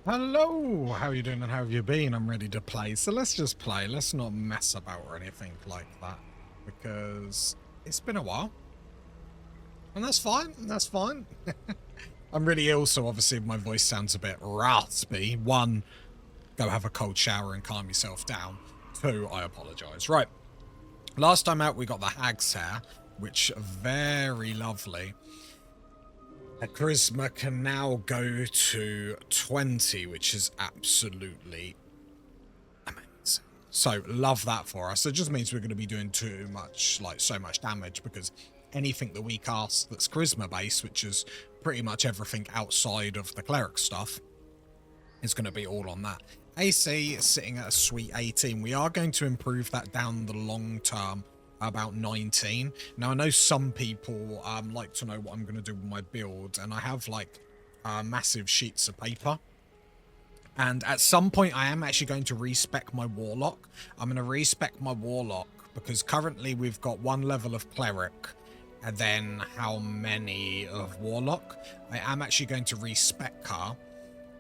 Hello, how are you doing and how have you been? I'm ready to play, so let's just play. Let's not mess about or anything like that, because it's been a while. And that's fine, that's fine. I'm really ill, so obviously my voice sounds a bit raspy. One, go have a cold shower and calm yourself down. Two, I apologise. Right, last time out we got the Hag's Hair, which very lovely. Her charisma can now go to 20, which is absolutely amazing. So love that for us. It just means we're going to be doing too much, like so much damage, because anything that we cast that's charisma based, which is pretty much everything outside of the cleric stuff, is going to be all on that. AC is sitting at a sweet 18. We are going to improve that down the long term, about 19. Now, I know some people like to know what I'm going to do with my build, and I have like massive sheets of paper. And at some point, I am actually going to respec my Warlock. I'm going to respec my Warlock because currently we've got one level of Cleric and then how many of Warlock. I am actually going to respec her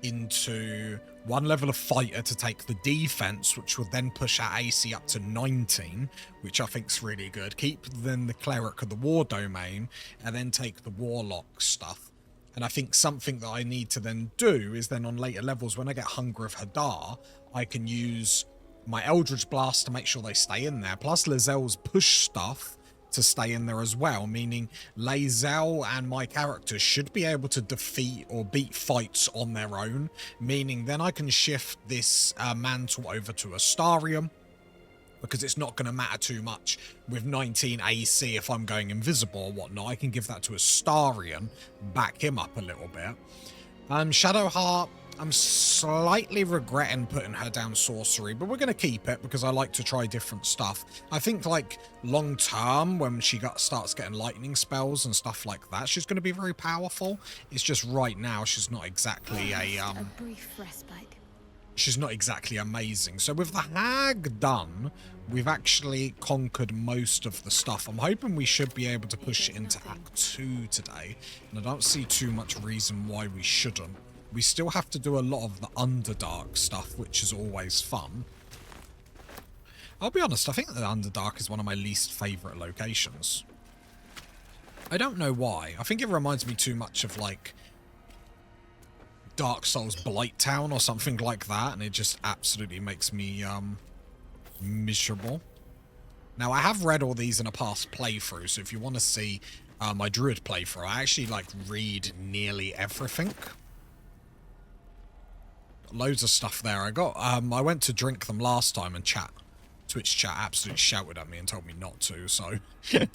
into one level of Fighter to take the defense, which will then push our AC up to 19, which I think is really good. Keep then the Cleric of the War Domain, and then take the Warlock stuff. And I think something that I need to then do is then on later levels, when I get Hunger of Hadar, I can use my Eldritch Blast to make sure they stay in there, plus Lazelle's push stuff to stay in there as well, meaning Lazelle and my character should be able to defeat or beat fights on their own, meaning then I can shift this mantle over to Astarium, because it's not going to matter too much with 19 AC if I'm going invisible or whatnot. I can give that to Astarion, back him up a little bit. Shadowheart, I'm slightly regretting putting her down sorcery, but we're going to keep it because I like to try different stuff. I think like long term, when she starts getting lightning spells and stuff like that, she's going to be very powerful. It's just right now she's not exactly a brief respite. She's not exactly amazing. So with the Hag done, we've actually conquered most of the stuff. I'm hoping we should be able to push it into Act 2 today, and I don't see too much reason why we shouldn't. We still have to do a lot of the Underdark stuff, which is always fun. I'll be honest, I think the Underdark is one of my least favourite locations. I don't know why. I think it reminds me too much of, like, Dark Souls Blighttown or something like that, and it just absolutely makes me miserable. Now, I have read all these in a past playthrough, so if you want to see my Druid playthrough, I actually like read nearly everything. Loads of stuff there. I went to drink them last time, and Twitch chat absolutely shouted at me and told me not to, so should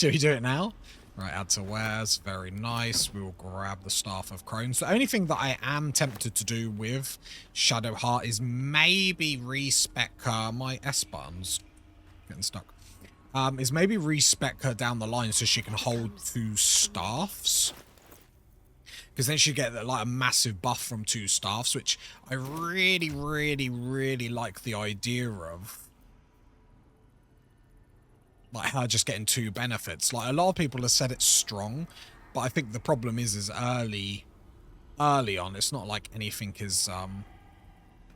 we do it now? Right, add to wares, very nice. We will grab the Staff of Crones. The only thing that I am tempted to do with Shadowheart is maybe respec her. My S button's getting stuck. Is maybe respec her down the line so she can hold 2 staffs. Because then she get like a massive buff from 2 staffs, which I really, really, really like the idea of. Like her just getting 2 benefits. Like a lot of people have said it's strong, but I think the problem is early on. It's not like anything is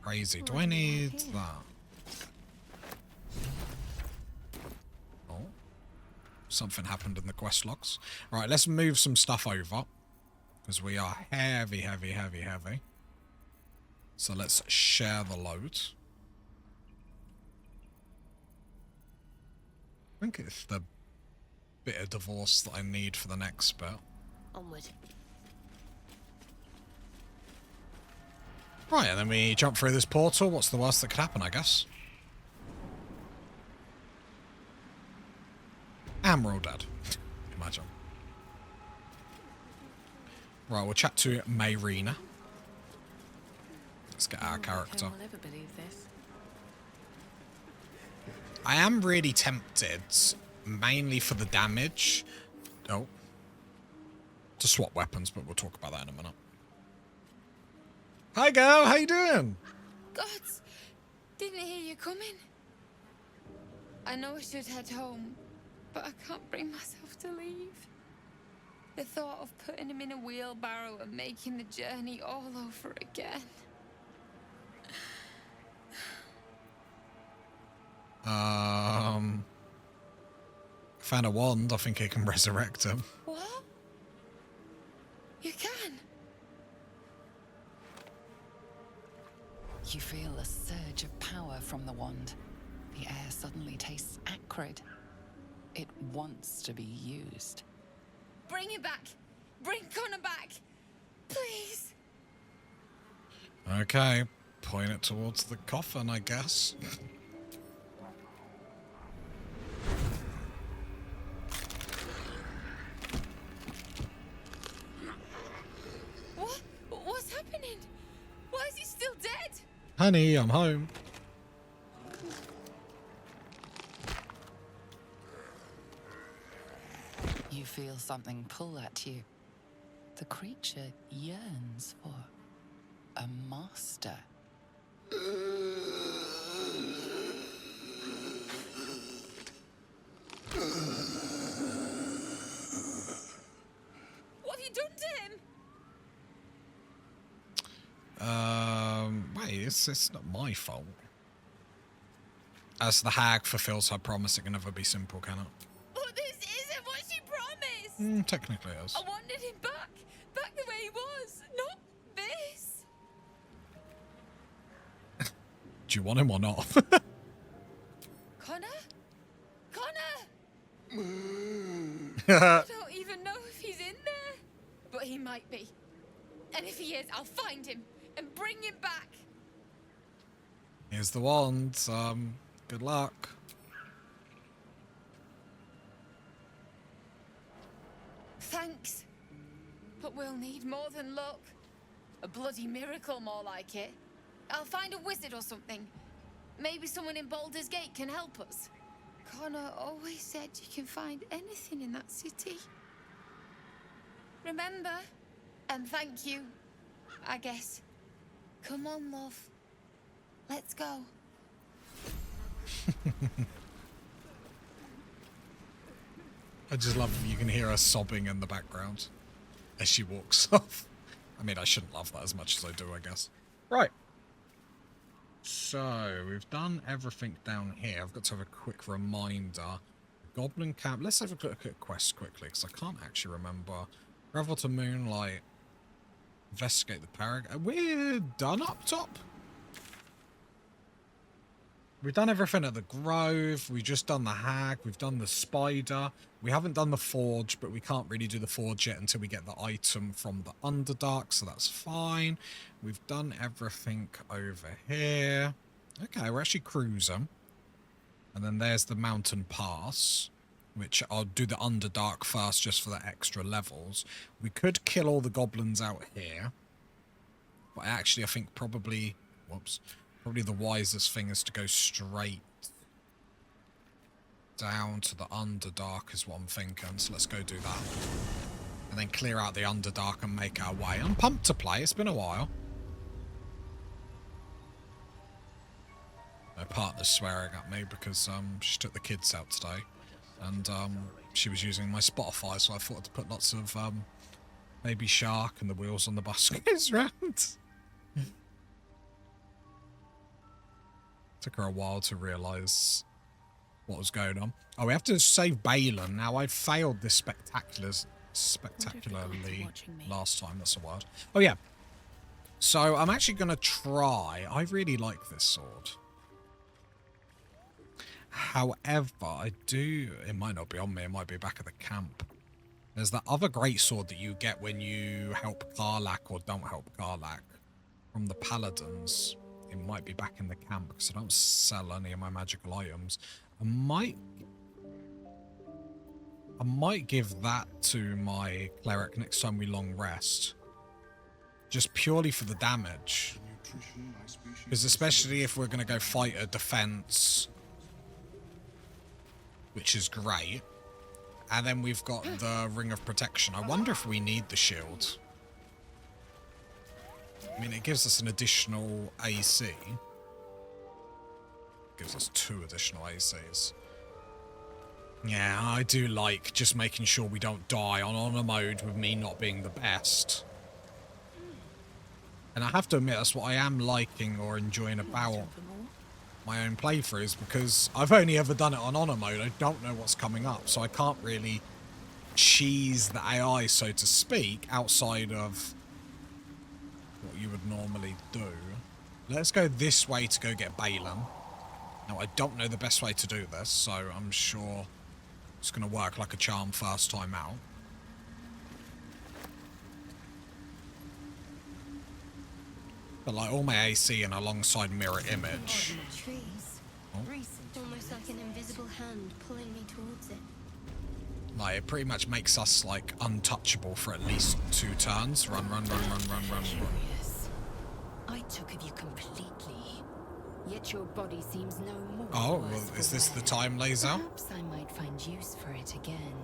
crazy. Do I need that? Oh, something happened in the quest logs. All right, let's move some stuff over because we are heavy, heavy, heavy, heavy. So let's share the load. I think it's the bit of divorce that I need for the next bit. Onward. Right, and then we jump through this portal. What's the worst that could happen, I guess? And we're all dead. Imagine. Right, we'll chat to Mayrina. Let's get our character. Will ever believe this? I am really tempted, mainly for the damage. Oh. To swap weapons, but we'll talk about that in a minute. Hi, girl. How you doing? Gods! Didn't hear you coming. I know I should head home, but I can't bring myself to leave. The thought of putting him in a wheelbarrow and making the journey all over again. Found a wand. I think it can resurrect him. What? You can? You feel a surge of power from the wand. The air suddenly tastes acrid. It wants to be used. Bring him back! Bring Connor back! Please! Okay, point it towards the coffin, I guess. What? What's happening? Why is he still dead? Honey, I'm home. You feel something pull at you. The creature yearns for a master. What have you done to him? Wait, it's not my fault. As the hag fulfills her promise, it can never be simple, can it? But this isn't what she promised! Technically it is. I wanted him back! Back the way he was! Not this! Do you want him or not? Connor? Connor! I don't even know if he's in there. But he might be. And if he is, I'll find him and bring him back. Here's the wand. Good luck. Thanks. But we'll need more than luck. A bloody miracle, more like it. I'll find a wizard or something. Maybe someone in Baldur's Gate can help us. Connor always said you can find anything in that city. Remember? And thank you, I guess. Come on, love. Let's go. I just love you can hear her sobbing in the background as she walks off. I mean, I shouldn't love that as much as I do, I guess. Right. So, we've done everything down here. I've got to have a quick reminder. Goblin Camp. Let's have a look at quests quickly, because I can't actually remember. Travel to Moonlight. Investigate the Paragon. We're done up top. We've done everything at the Grove. We've just done the Hag. We've done the Spider. We haven't done the Forge, but we can't really do the Forge yet until we get the item from the Underdark, so that's fine. We've done everything over here. Okay, we're actually cruising. And then there's the Mountain Pass, which I'll do the Underdark first just for the extra levels. We could kill all the goblins out here. But actually, I think probably... Whoops. Probably the wisest thing is to go straight down to the Underdark is what I'm thinking. So let's go do that. And then clear out the Underdark and make our way. I'm pumped to play. It's been a while. My partner's swearing at me because she took the kids out today. And she was using my Spotify, so I thought to put lots of Baby Shark and the Wheels on the Bus goes round. Took her a while to realise what was going on. Oh, we have to save Balin. Now, I failed this spectacularly last time. That's a word. Oh, yeah. So, I'm actually going to try. I really like this sword. However, I do... It might not be on me. It might be back at the camp. There's that other great sword that you get when you help Karlach or don't help Karlach from the Paladins. It might be back in the camp because I don't sell any of my magical items. I might give that to my Cleric next time we long rest. Just purely for the damage. Because especially if we're going to go fight a defense, which is great. And then we've got the Ring of Protection. I wonder if we need the shield. I mean, it gives us an additional AC. Gives us 2 additional ACs. Yeah, I do like just making sure we don't die on honor mode with me not being the best. And I have to admit, that's what I am liking or enjoying about my own playthroughs, because I've only ever done it on honor mode. I don't know what's coming up, so I can't really cheese the AI, so to speak, outside of what you would normally do. Let's go this way to go get Balin. Now, I don't know the best way to do this, so I'm sure it's going to work like a charm first time out. But like all my AC and alongside mirror image. Trees. Oh. Almost like an invisible hand pulling me towards it. Like, it pretty much makes us, like, untouchable for at least 2 turns. Run, run, run, run, run, run, run. Curious. I took of you completely, yet your body seems no more. Oh, well, is this the time, Laser? Perhaps I might find use for it again.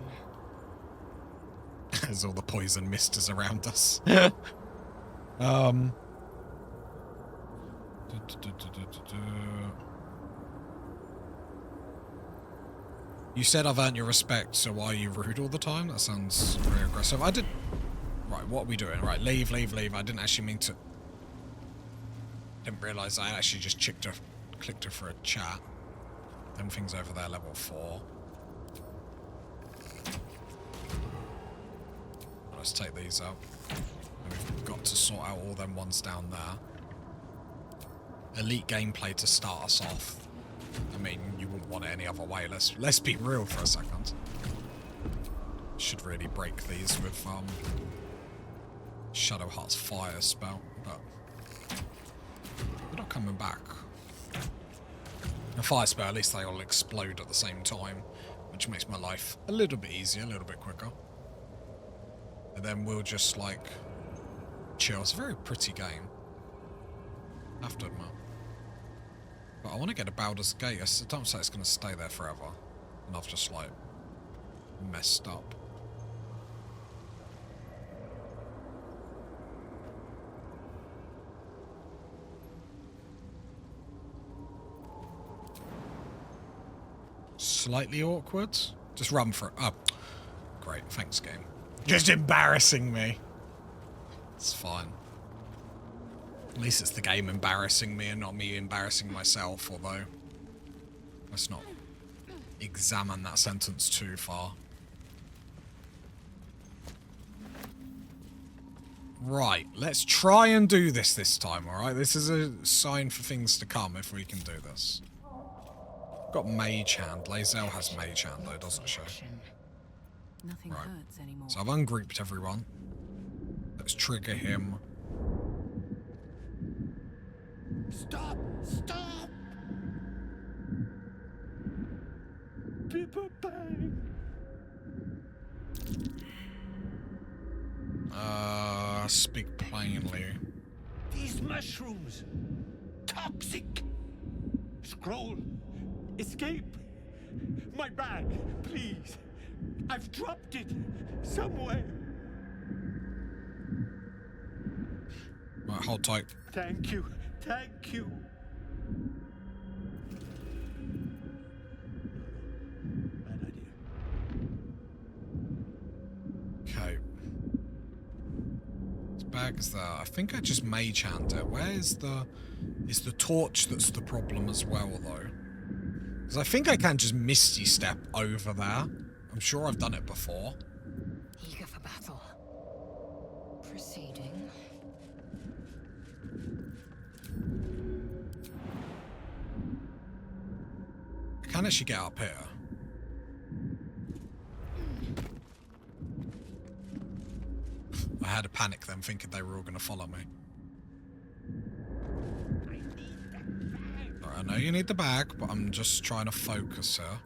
As all the poison mist is around us. You said I've earned your respect, so why are you rude all the time? That sounds very aggressive. I did... Right, what are we doing? Right, leave, leave, leave. I didn't actually mean to... Didn't realise I actually just clicked her for a chat. Them things over there, level 4. Let's take these out. We've got to sort out all them ones down there. Elite gameplay to start us off. I mean, you wouldn't want it any other way. Let's be real for a second. Should really break these with Shadow Heart's fire spell, but they're not coming back. The fire spell, at least they all explode at the same time, which makes my life a little bit easier, a little bit quicker. And then we'll just like chill. It's a very pretty game, I have to admit. But I want to get a Baldur's Gate. I don't say it's going to stay there forever. And I've just, like, messed up. Slightly awkward. Just run for it. Oh, great. Thanks, game. Just embarrassing me. It's fine. At least it's the game embarrassing me and not me embarrassing myself, although let's not examine that sentence too far. Right, let's try and do this time, alright? This is a sign for things to come if we can do this. Got Mage Hand. Lae'zel has Mage Hand though, doesn't she? Nothing hurts anymore. So I've ungrouped everyone. Let's trigger him. Stop! Stop! People bang! Speak plainly. These mushrooms! Toxic! Scroll! Escape! My bag, please! I've dropped it somewhere! Right, hold tight. Thank you! Thank you! Bad idea. Okay. This bag's there. I think I just Mage Hand it. Where is the... Is the torch that's the problem as well, though? Because I think I can just Misty Step over there. I'm sure I've done it before. Eager for battle. Proceeding. I can actually get up here. I had a panic then, thinking they were all going to follow me. Right, I know you need the bag, but I'm just trying to focus here.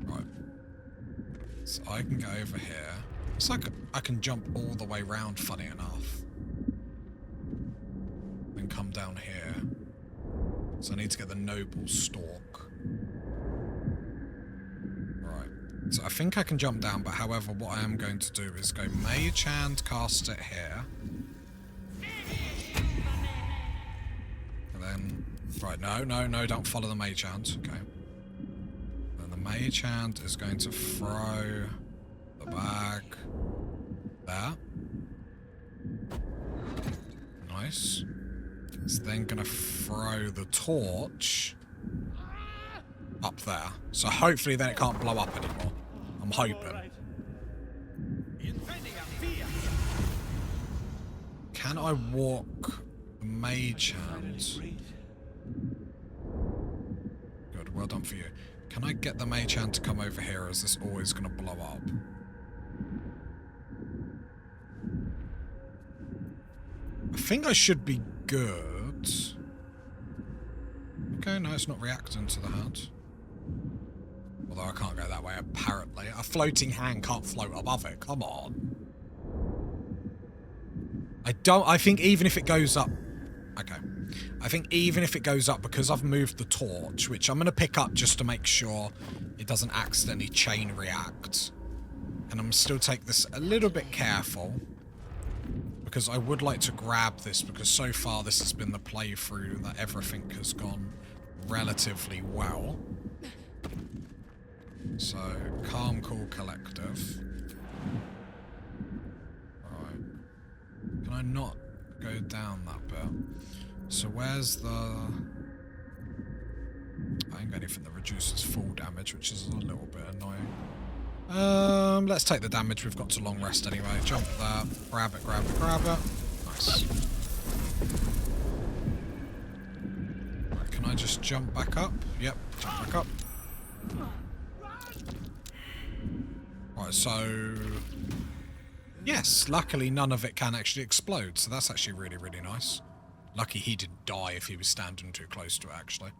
Right. So I can go over here. It's like I can jump all the way round, funny enough. Then come down here. So I need to get the noble stalk. Right. So I think I can jump down, but however, what I am going to do is go Mage Hand, cast it here. And then, right, no, don't follow the mage hand. Okay. Then the mage hand is going to throw the bag there. Nice. It's then going to throw the torch up there. So hopefully then it can't blow up anymore. I'm hoping. Can I walk the mage hand? Good, well done for you. Can I get the mage hand to come over here, or is this always going to blow up? I think I should be good. Okay, no, it's not reacting to the hand. Although I can't go that way, apparently. A floating hand can't float above it. Come on. I think even if it goes up... Okay. I think even if it goes up, because I've moved the torch, which I'm going to pick up just to make sure it doesn't accidentally chain react. And I'm still take this a little bit careful, because I would like to grab this, because so far this has been the playthrough that everything has gone relatively well. So, calm, cool, collective. Alright. Can I not go down that bit? So where's the... I ain't got anything that reduces full damage, which is a little bit annoying. Let's take the damage. We've got to long rest anyway. Jump there. Grab it, grab it, grab it. Nice. Right, can I just jump back up? Yep, jump back up. Right, so... Yes, luckily none of it can actually explode, so that's actually really, really nice. Lucky he didn't die if he was standing too close to it, actually.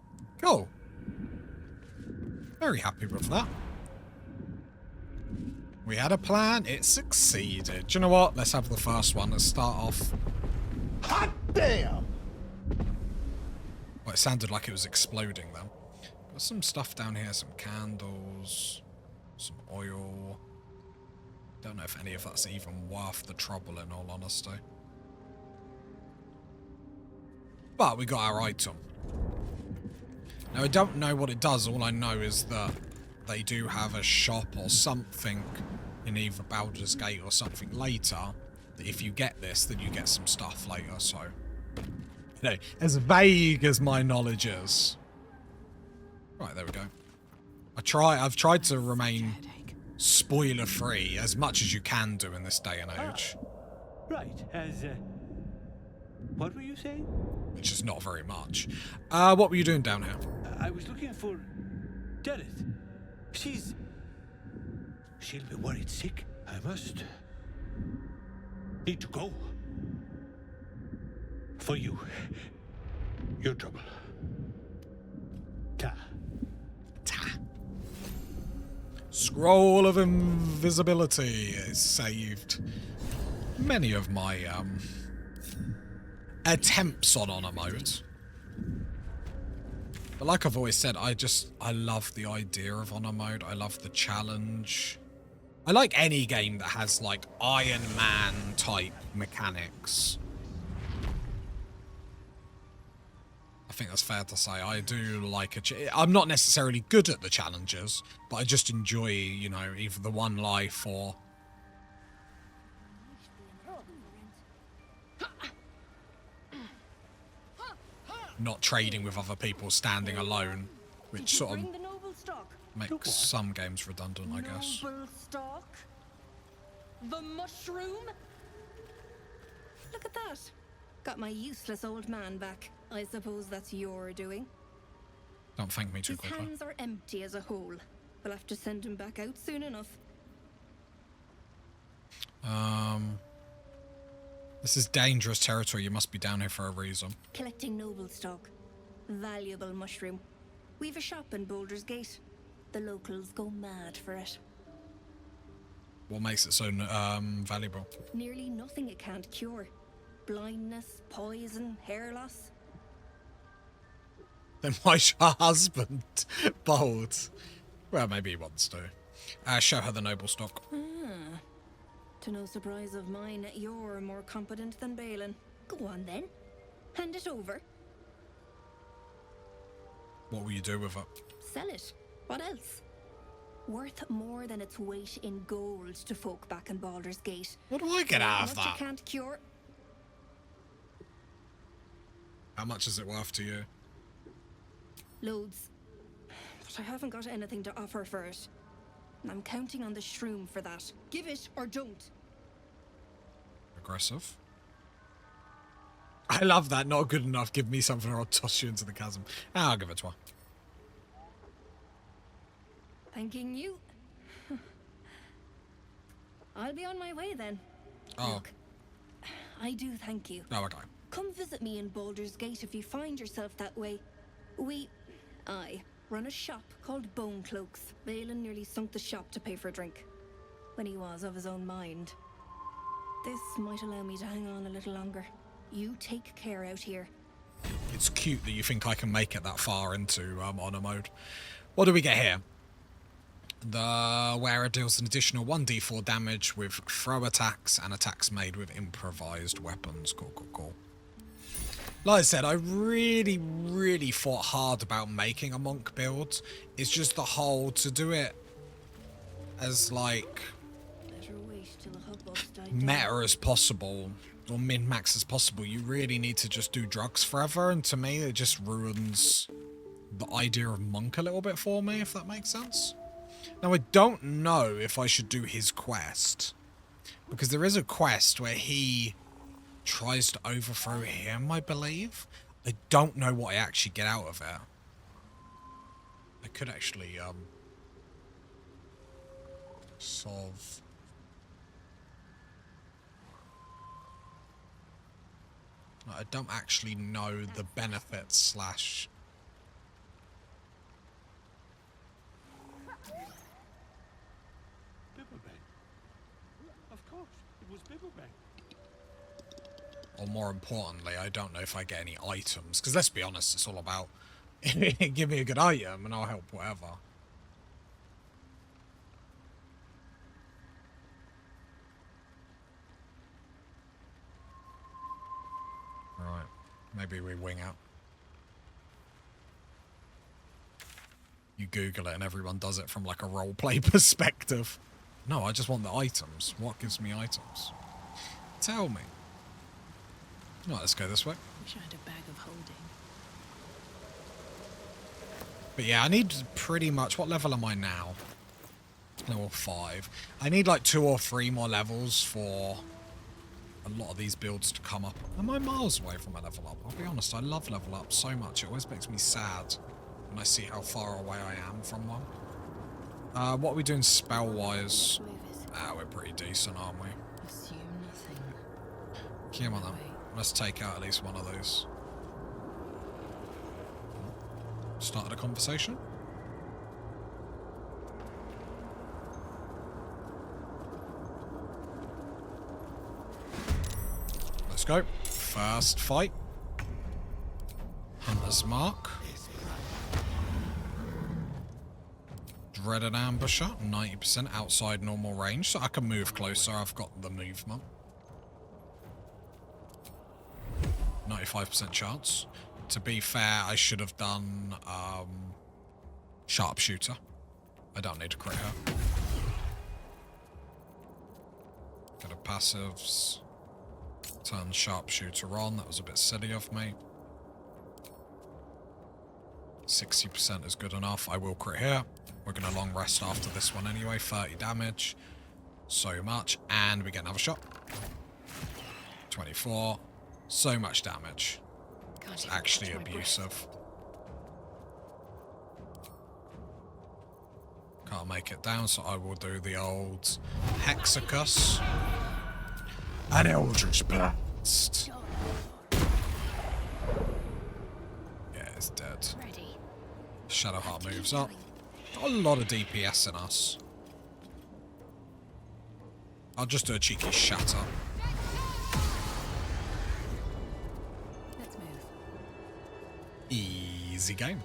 Cool. Very happy with that. We had a plan, it succeeded. Do you know what? Let's have the first one. Let's start off. Hot damn! Well, it sounded like it was exploding, though. Got some stuff down here, some candles, some oil. Don't know if any of that's even worth the trouble, in all honesty. But we got our item. Now, I don't know what it does. All I know is that they do have a shop or something in either Baldur's Gate or something later, that if you get this, then you get some stuff later, so... You know, as vague as my knowledge is. Right, there we go. I've tried to remain spoiler-free as much as you can do in this day and age. Right, what were you saying? Which is not very much. What were you doing down here? I was looking for... Deneth. She'll be worried sick. I must... need to go. For you. Your trouble. Ta. Scroll of invisibility is saved many of my attempts on honor mode. But like I've always said, I love the idea of honor mode. I love the challenge. I like any game that has like Iron Man type mechanics. I think that's fair to say. I do like I'm not necessarily good at the challenges, but I just enjoy, you know, either the one life or... not trading with other people, standing alone, which sort of makes some games redundant, I guess. Noble stock? The mushroom? Look at that. Got my useless old man back. I suppose that's your doing. Don't thank me too His quickly. hands are empty as a whole. We'll have to send him back out soon enough. This is dangerous territory. You must be down here for a reason. Collecting noble stock. Valuable mushroom. We've a shop in Baldur's Gate. The locals go mad for it. What makes it so valuable? Nearly nothing it can't cure. Blindness, poison, hair loss. Then why's your husband bold? Well, maybe he wants to. Show her the noble stock. Ah. To no surprise of mine, you're more competent than Balin. Go on then. Hand it over. What will you do with it? Sell it. What else? Worth more than its weight in gold to folk back in Baldur's Gate. What do I get out of What you that? can't cure. How much is it worth to you? Loads. But I haven't got anything to offer for it. And I'm counting on the shroom for that. Give it or don't. Aggressive. I love that. Not good enough. Give me something or I'll toss you into the chasm. I'll give it to her. Thanking you. I'll be on my way then. Oh. Look, I do thank you. Oh, okay. Come visit me in Baldur's Gate if you find yourself that way. I run a shop called Bone Cloaks. Balin nearly sunk the shop to pay for a drink. When he was of his own mind. This might allow me to hang on a little longer. You take care out here. It's cute that you think I can make it that far into honor mode. What do we get here? The wearer deals an additional 1d4 damage with throw attacks and attacks made with improvised weapons. Cool, cool, cool. Like I said, I really thought hard about making a monk build. It's just the whole to do it as like Better wait till the hubbub's died meta as possible or min-max as possible. You really need to just do drugs forever, and to me it just ruins the idea of monk a little bit for me, if that makes sense. Now, I don't know if I should do his quest, because there is a quest where he tries to overthrow him, I believe. I don't know what I actually get out of it. I could actually, solve... I don't actually know the benefits slash... Of course, it was Bibblebang. Or more importantly, I don't know if I get any items. Because let's be honest, it's all about give me a good item and I'll help whatever. Right. Maybe we wing out. You Google it and everyone does it from like a roleplay perspective. No, I just want the items. What gives me items? Tell me. Right, let's go this way. Wish I had a bag of holding. But yeah, I need pretty much... What level am I now? Level 5. I need like 2 or 3 more levels for a lot of these builds to come up. Am I miles away from a level up? I'll be honest, I love level up so much. It always makes me sad when I see how far away I am from one. What are we doing spell-wise? Ah, we're pretty decent, aren't we? Assume nothing. Come on then. Let's take out at least one of those. Started a conversation. Let's go. First fight. Hunter's Mark. Dreaded Ambusher. 90% outside normal range, so I can move closer. I've got the movement. 95% chance. To be fair, I should have done Sharpshooter. I don't need to crit her. Go to passives. Turn Sharpshooter on. That was a bit silly of me. 60% is good enough. I will crit here. We're going to long rest after this one anyway. 30 damage. So much. And we get another shot. 24. So much damage. It's actually abusive. Can't make it down, so I will do the old Hexacus. An Eldritch Blast. Yeah, it's dead. Shadowheart moves up. Got a lot of DPS in us. I'll just do a cheeky shatter. Let's move. Easy game.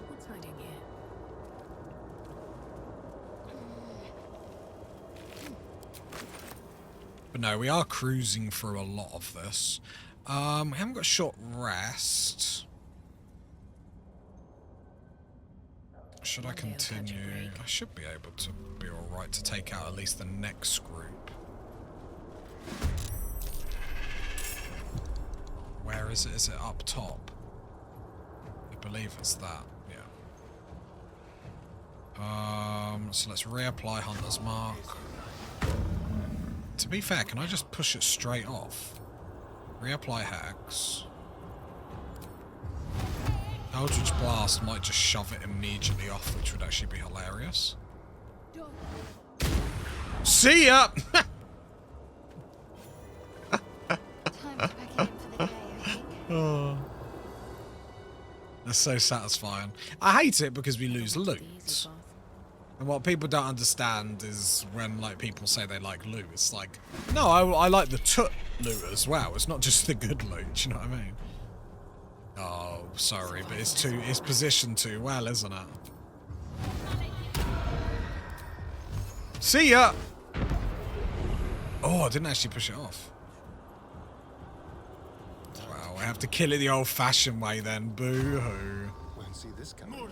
What's hiding here? But no, we are cruising through a lot of this. We haven't got a short rest. Should I One day I'll catch a continue? break. I should be able to be alright to take out at least the next group. Where is it? Is it up top? I believe it's that, yeah. So let's reapply Hunter's Mark. To be fair, can I just push it straight off? Reapply Hex. Eldritch Blast might just shove it immediately off, which would actually be hilarious. See ya! Time to pack it in for the day, I think. Oh. That's so satisfying. I hate it because we lose The loot. easy path. And what people don't understand is when like people say they like loot, it's like, no, I like the tut loot as well. It's not just the good loot, do you know what I mean? Oh, sorry, but it's positioned too well, isn't it? See ya! Oh, I didn't actually push it off. Wow, I have to kill it the old-fashioned way then. Boo-hoo. Won't see this coming.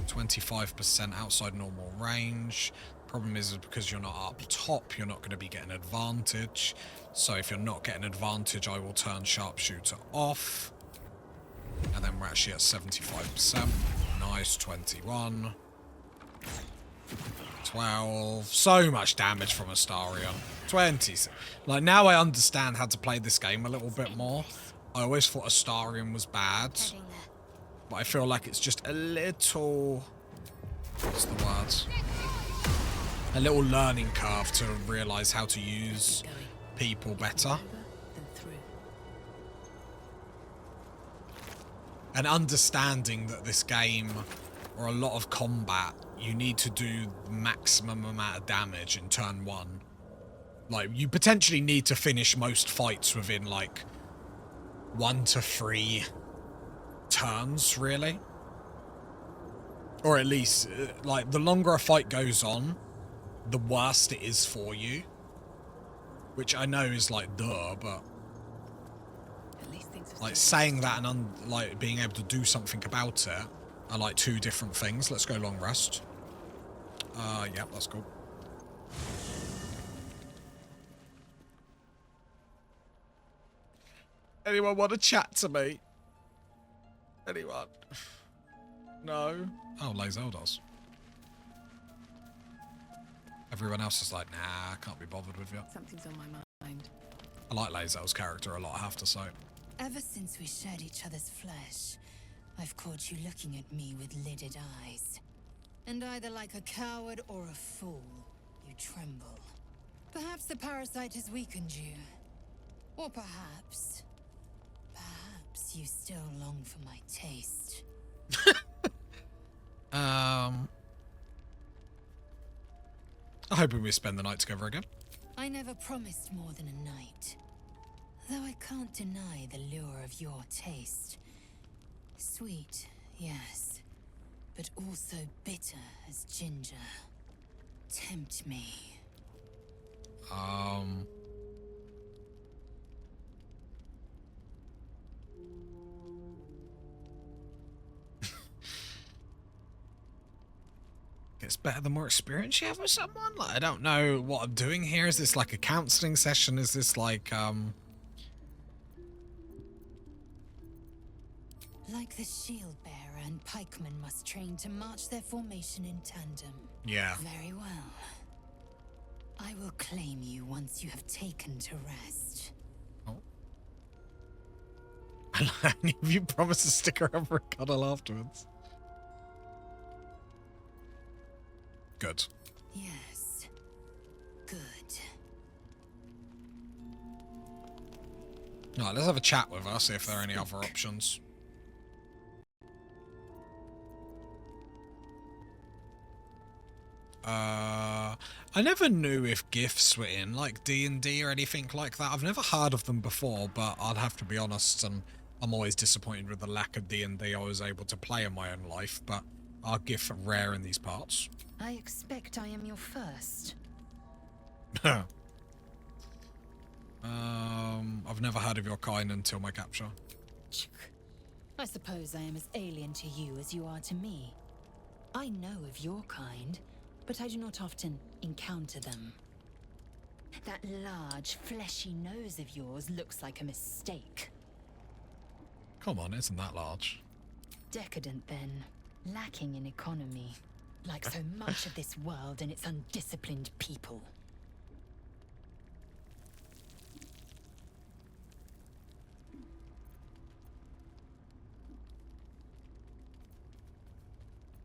25% outside normal range. Problem is because you're not up top, you're not going to be getting advantage. So if you're not getting advantage, I will turn sharpshooter off. And then we're actually at 75%. Nice, 21. 12. So much damage from Astarion. 20. Like, now I understand how to play this game a little bit more. I always thought Astarion was bad. But I feel like it's just a little... What's the word? A little learning curve to realise how to use people better. Over, then through. And understanding that this game, or a lot of combat, you need to do the maximum amount of damage in turn 1. Like, you potentially need to finish most fights within, like, 1 to 3 turns, really. Or at least, like, the longer a fight goes on, the worse it is for you. Which I know is, like, duh, but... At least things have Like, stayed saying that and, like, being able to do something about it are, like, two different things. Let's go long rest. Yeah, that's cool. Anyone want to chat to me? Anyone? No? Oh, Lae'zel does. Everyone else is like, nah, I can't be bothered with you. Something's on my mind. I like Lae'zel's character a lot, I have to say. Ever since we shared each other's flesh, I've caught you looking at me with lidded eyes. And either like a coward or a fool, you tremble. Perhaps the parasite has weakened you. Or perhaps you still long for my taste. I'm hoping we spend the night together again. I never promised more than a night. Though I can't deny the lure of your taste. Sweet, yes, but also bitter as ginger. Tempt me. It's better the more experience you have with someone. Like, I don't know what I'm doing here. Is this like a counseling session? Is this like Like the shield bearer and pikemen must train to march their formation in tandem. Yeah. Very well. I will claim you once you have taken to rest. Oh. You promised to stick around for a cuddle afterwards. Good. Yes. Good. Alright, let's have a chat with her, see if there are any other options. I never knew if gifts were in, like D&D or anything like that. I've never heard of them before, but I'd have to be honest, and I'm always disappointed with the lack of D&D I was able to play in my own life, but are gifts rare in these parts? I expect I am your first. I've never heard of your kind until my capture. I suppose I am as alien to you as you are to me. I know of your kind, but I do not often encounter them. That large, fleshy nose of yours looks like a mistake. Come on, isn't that large? Decadent, then. Lacking in economy. Like so much of this world and its undisciplined people.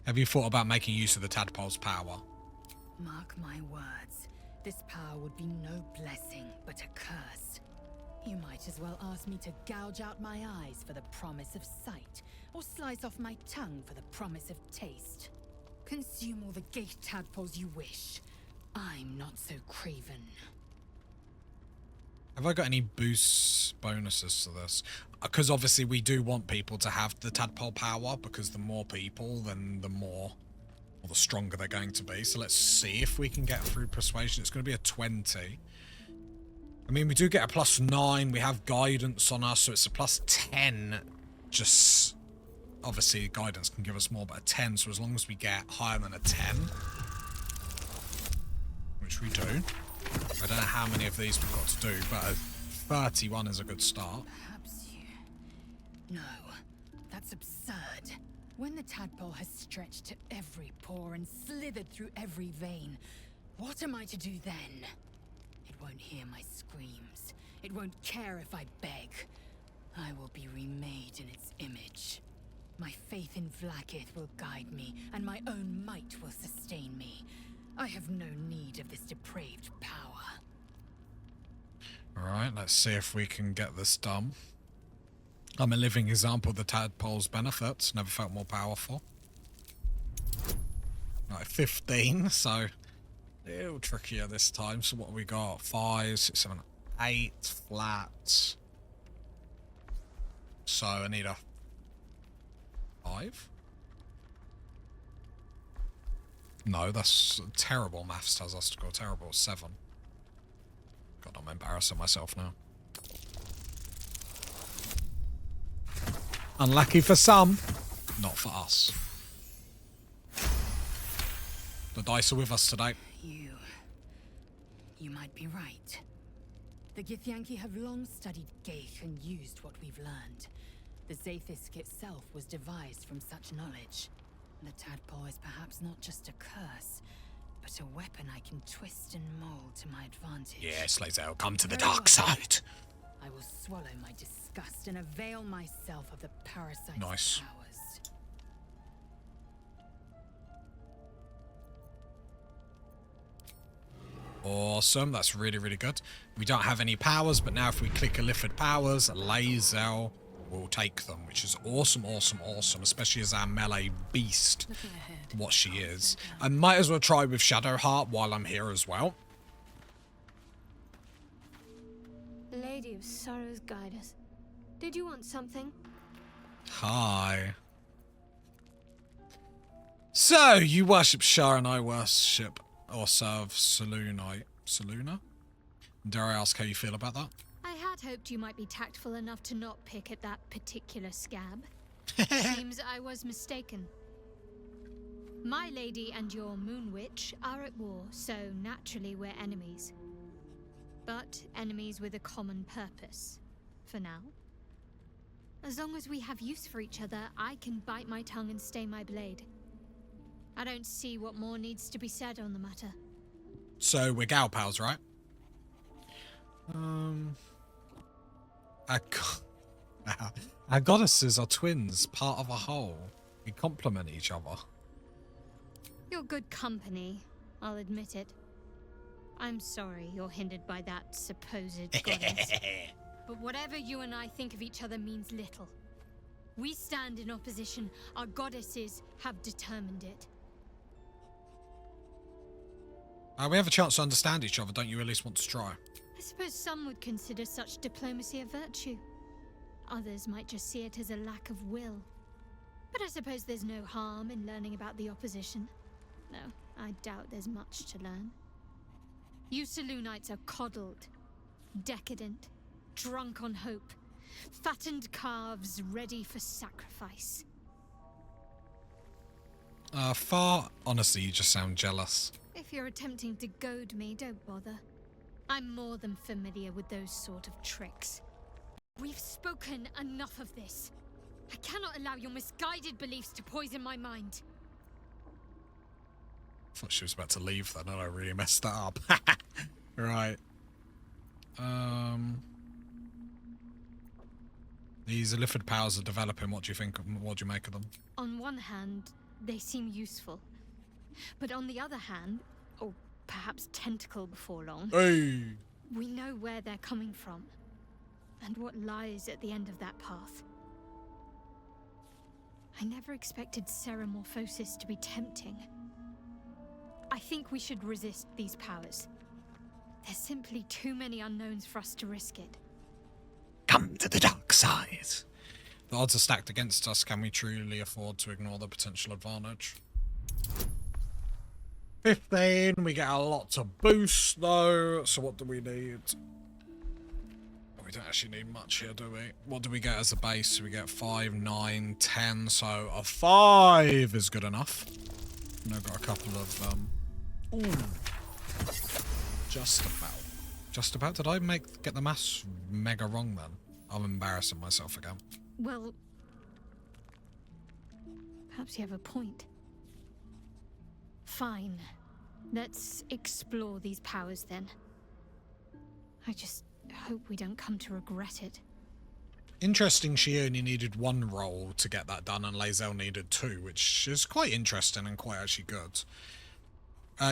Have you thought about making use of the tadpole's power? Mark my words. This power would be no blessing, but a curse. You might as well ask me to gouge out my eyes for the promise of sight, or slice off my tongue for the promise of taste. Consume all the gate tadpoles you wish. I'm not so craven. Have I got any boosts, bonuses to this? Because obviously we do want people to have the tadpole power, because the more people, then the more, or the stronger they're going to be. So let's see if we can get through persuasion. It's going to be a 20. I mean, we do get a +9. We have guidance on us, so it's a +10. Just, obviously, guidance can give us more, but a 10. So as long as we get higher than a 10, which we do. I don't know how many of these we've got to do, but a 31 is a good start. Perhaps you... No, that's absurd. When the tadpole has stretched to every pore and slithered through every vein, what am I to do then? It won't hear my screams. It won't care if I beg. I will be remade in its image. My faith in Vlaakith will guide me, and my own might will sustain me. I have no need of this depraved power. Alright, let's see if we can get this done. I'm a living example of the tadpole's benefits. Never felt more powerful. Right, 15, so a little trickier this time. So what have we got? 5, 6, 7, 8, flat. So I need a 5. No, that's terrible maths, Tazastical. Terrible. 7. God, I'm embarrassing myself now. Unlucky for some, not for us. The dice are with us today. You might be right. The Githyanki have long studied Geich and used what we've learned. The Zaithisk itself was devised from such knowledge. The tadpole is perhaps not just a curse, but a weapon I can twist and mold to my advantage. Yes, Lae'zel, come to the dark side. I will swallow my disgust and avail myself of the parasite's Nice. powers. Awesome, that's really, really good. We don't have any powers, but now if we click Illithid powers, Lae'zel will take them, which is awesome, awesome, awesome, especially as our melee beast, what she is. I might as well try with Shadowheart while I'm here as well. Lady of Sorrows, guide us. Did you want something? Hi. So, you worship Shah and I worship or serve Selûnite. Selûna? Dare I ask how you feel about that? I had hoped you might be tactful enough to not pick at that particular scab. Seems I was mistaken. My lady and your Moon Witch are at war, so naturally we're enemies. But enemies with a common purpose. For now. As long as we have use for each other, I can bite my tongue and stay my blade. I don't see what more needs to be said on the matter. So, we're gal pals, right? Our goddesses are twins, part of a whole. We complement each other. You're good company, I'll admit it. I'm sorry you're hindered by that supposed goddess. But whatever you and I think of each other means little. We stand in opposition. Our goddesses have determined it. We have a chance to understand each other, don't you at least want to try? I suppose some would consider such diplomacy a virtue. Others might just see it as a lack of will. But I suppose there's no harm in learning about the opposition. No, I doubt there's much to learn. You Selûnites are coddled, decadent, drunk on hope, Fattened calves ready for sacrifice. Far, honestly, you just sound jealous. If you're attempting to goad me, don't bother. I'm more than familiar with those sort of tricks. We've spoken enough of this. I cannot allow your misguided beliefs to poison my mind. I thought she was about to leave then, and I really messed that up. Right. These illithid powers are developing. What do you think? What do you make of them? On one hand, they seem useful. But on the other hand, or perhaps tentacle before long, Hey! we know where they're coming from. And what lies at the end of that path. I never expected ceramorphosis to be tempting. I think we should resist these powers. There's simply too many unknowns for us to risk it. Come to the dark side. The odds are stacked against us. Can we truly afford to ignore the potential advantage? 15. We get a lot to boost, though. So what do we need? We don't actually need much here, do we? What do we get as a base? We get 5, 9, 10. So a 5 is good enough. And I've got a couple of... Ooh. Just about. Just about. Did I get the maths mega wrong then? I'm embarrassing myself again. Well, perhaps you have a point. Fine. Let's explore these powers then. I just hope we don't come to regret it. Interesting, she only needed 1 roll to get that done, and Lae'zel needed 2, which is quite interesting and quite actually good.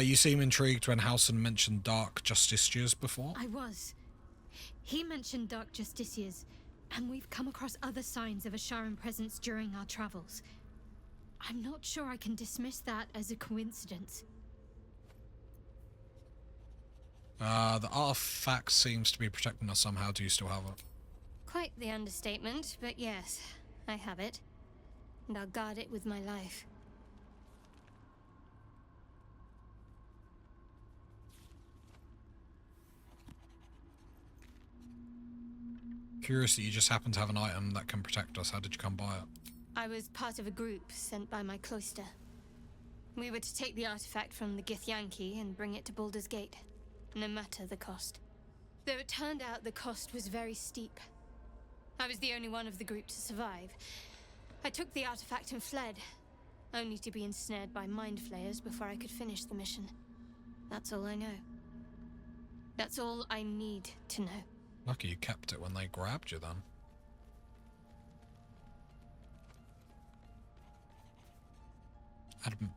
You seem intrigued when Halson mentioned Dark Justiciars before? I was. He mentioned Dark Justiciars, and we've come across other signs of a Sharan presence during our travels. I'm not sure I can dismiss that as a coincidence. The artifact seems to be protecting us somehow. Do you still have it? Quite the understatement, but yes, I have it. And I'll guard it with my life. Curious that you just happen to have an item that can protect us. How did you come by it? I was part of a group sent by my cloister. We were to take the artifact from the Githyanki and bring it to Baldur's Gate, no matter the cost. Though it turned out the cost was very steep. I was the only one of the group to survive. I took the artifact and fled, only to be ensnared by mind flayers before I could finish the mission. That's all I know. That's all I need to know. Lucky you kept it when they grabbed you then.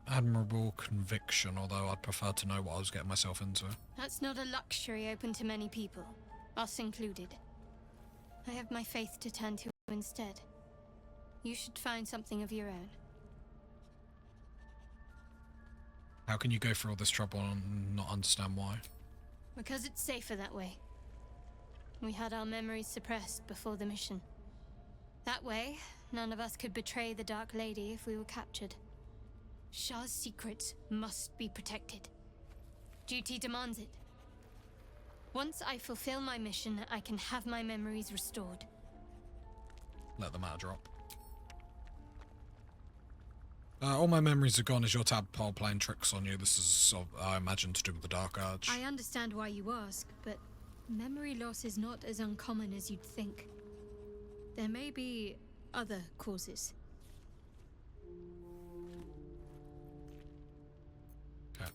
Admirable conviction, although I'd prefer to know what I was getting myself into. That's not a luxury open to many people, us included. I have my faith to turn to instead. You should find something of your own. How can you go through all this trouble and not understand why? Because it's safer that way. We had our memories suppressed before the mission. That way, none of us could betray the Dark Lady if we were captured. Shah's secrets must be protected. Duty demands it. Once I fulfill my mission, I can have my memories restored. Let the matter drop. All my memories are gone as your tadpole playing tricks on you. This is, I imagine, to do with the Dark Urge. I understand why you ask, but memory loss is not as uncommon as you'd think. There may be other causes. Okay.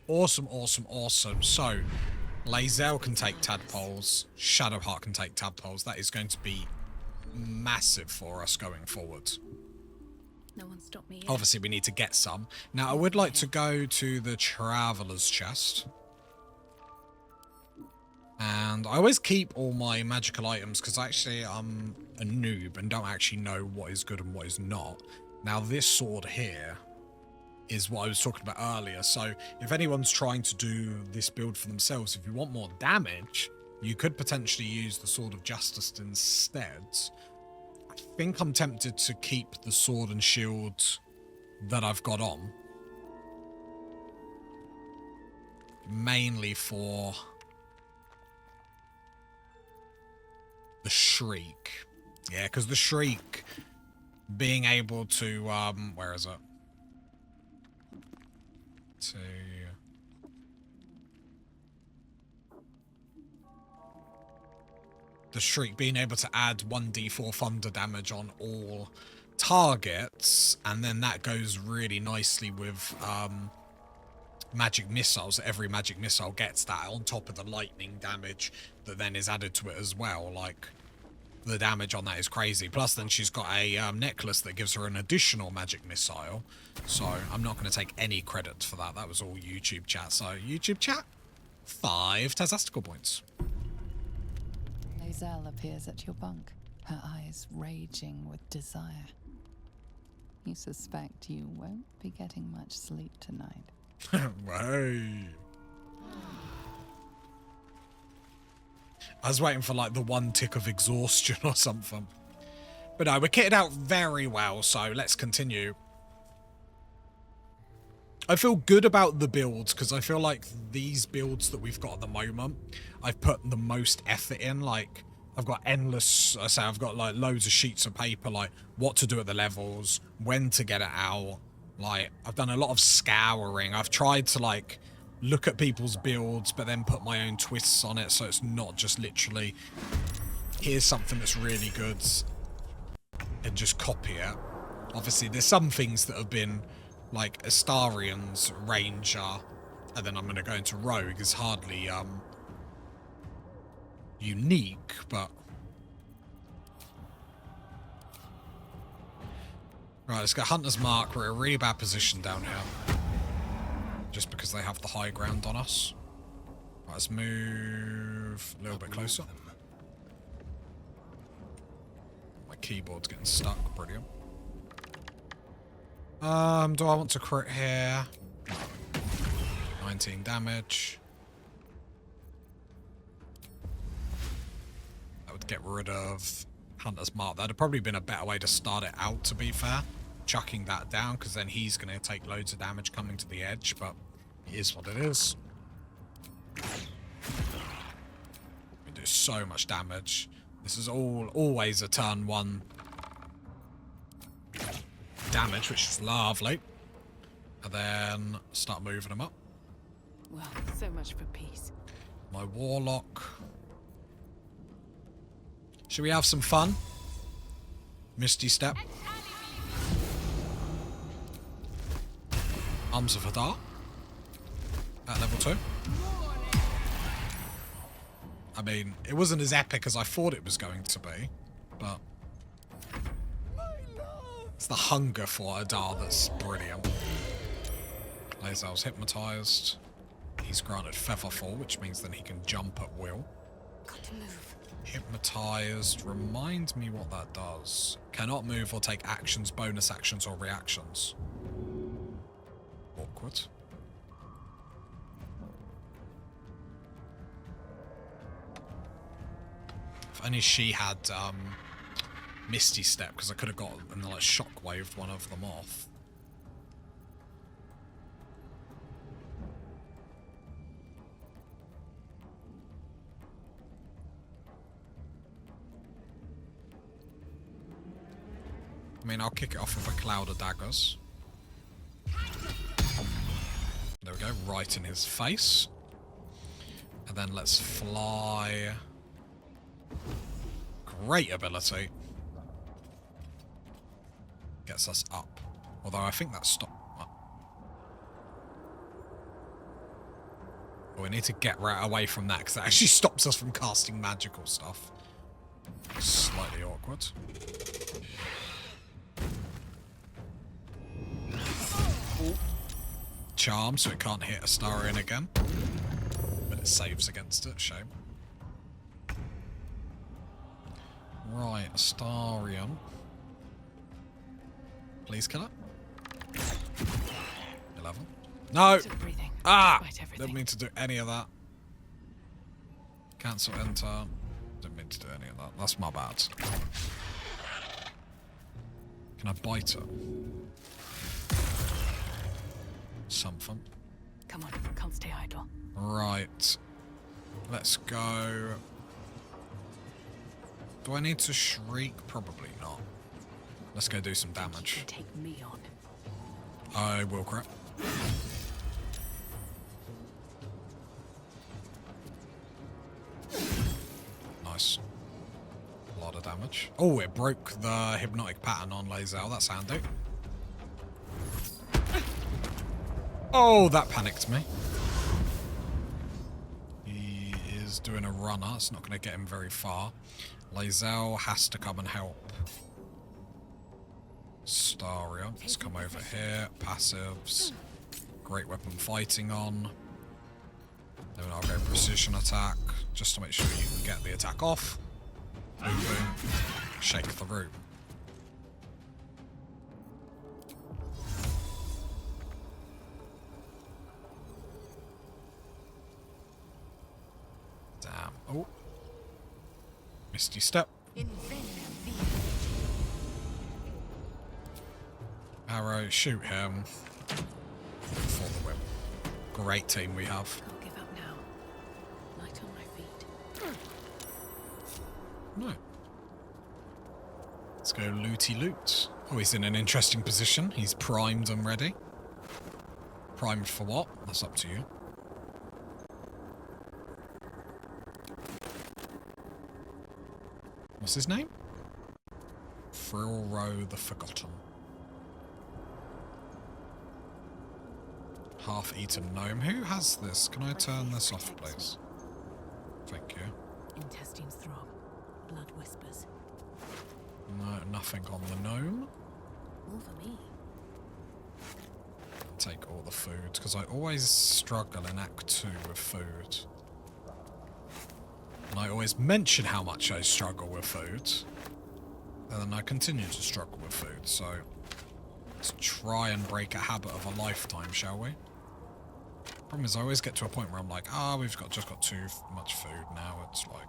Awesome, awesome, awesome. So, Lae'zel can take tadpoles. Shadowheart can take tadpoles. That is going to be massive for us going forward. No one stopped me yet. Obviously, we need to get some. Now, I would like to go to the Traveler's Chest. And I always keep all my magical items because actually I'm a noob and don't actually know what is good and what is not. Now, this sword here is what I was talking about earlier. So if anyone's trying to do this build for themselves, if you want more damage, you could potentially use the Sword of Justice instead. I think I'm tempted to keep the sword and shield that I've got on. Mainly for The Shriek. Yeah, because the Shriek being able to, where is it? To... The Shriek being able to add 1d4 thunder damage on all targets, and then that goes really nicely with magic missiles. Every magic missile gets that on top of the lightning damage that then is added to it as well. Like, the damage on that is crazy. Plus then she's got a necklace that gives her an additional magic missile, so I'm not going to take any credit for that. That was all YouTube chat. So YouTube chat, 5 Tazastical points. Lae'zel appears at your bunk, her eyes raging with desire. You suspect you won't be getting much sleep tonight. Right. I was waiting for like the one tick of exhaustion or something. But no, we're kitted out very well, so let's continue. I feel good about the builds, because I feel like these builds that we've got at the moment, I've put the most effort in. Like, I've got endless, I've got like loads of sheets of paper, like what to do at the levels, when to get it out. Like, I've done a lot of scouring. I've tried to like look at people's builds, but then put my own twists on it, so it's not just literally, here's something that's really good, and just copy it. Obviously, there's some things that have been, like, Astarian's Ranger, and then I'm going to go into Rogue, is hardly, unique, but... Right, let's go Hunter's Mark. We're in a really bad position down here. Just because they have the high ground on us. Right, let's move a little bit closer. My keyboard's getting stuck. Brilliant. Do I want to crit here? 19 damage. That would get rid of Hunter's Mark. That'd have probably been a better way to start it out, to be fair. Chucking that down, because then he's going to take loads of damage coming to the edge, but it is what it is. We do so much damage. This is always a turn 1 damage, which is lovely. And then start moving them up. Well, so much for peace. My Warlock. Should we have some fun? Misty Step. Arms of Hadar. At level 2. I mean, it wasn't as epic as I thought it was going to be, but... It's the hunger for Hadar that's brilliant. Lae'zel's hypnotized. He's granted Featherfall, which means then he can jump at will. Got to move. Hypnotized. Remind me what that does. Cannot move or take actions, bonus actions, or reactions. Awkward. If only she had Misty Step, because I could have got and like shockwaved one of them off. I mean, I'll kick it off with a cloud of daggers. There we go, right in his face. And then let's fly. Great ability. Gets us up. Although I think that stopped. We need to get right away from that, because that actually stops us from casting magical stuff. Slightly awkward. Charm, so it can't hit Astarian again. But it saves against it, shame. Right, Astarian. Please kill it. 11. No! Ah! Didn't mean to do any of that. Cancel enter. Didn't mean to do any of that. That's my bad. Can I bite it? Something. Come on, can't stay idle. Right. Let's go. Do I need to shriek? Probably not. Let's go do some damage. Take me on. I will crap. Nice. A lot of damage. Oh, it broke the hypnotic pattern on Lae'zel. That's handy. Oh, that panicked me. He is doing a runner. It's not going to get him very far. Lae'zel has to come and help. Staria, let's come over here. Passives. Great weapon fighting on. Then I'll go precision attack, just to make sure you can get the attack off. Boom, boom. Shake the room. Damn. Oh. Misty step. Arrow, shoot him. For the whip. Great team we have. Can't give up now. Light on my feet. No. Let's go looty loot. Oh, he's in an interesting position. He's primed and ready. Primed for what? That's up to you. What's his name? Frilro the Forgotten. Half-eaten gnome. Who has this? Can I turn this off, please? Thank you. Intestines throb. Blood whispers. No, nothing on the gnome. All for me. Take all the food, because I always struggle in Act 2 with food. And I always mention how much I struggle with food. And then I continue to struggle with food, so let's try and break a habit of a lifetime, shall we? Problem is, I always get to a point where I'm like, we've just got too much food now. It's like,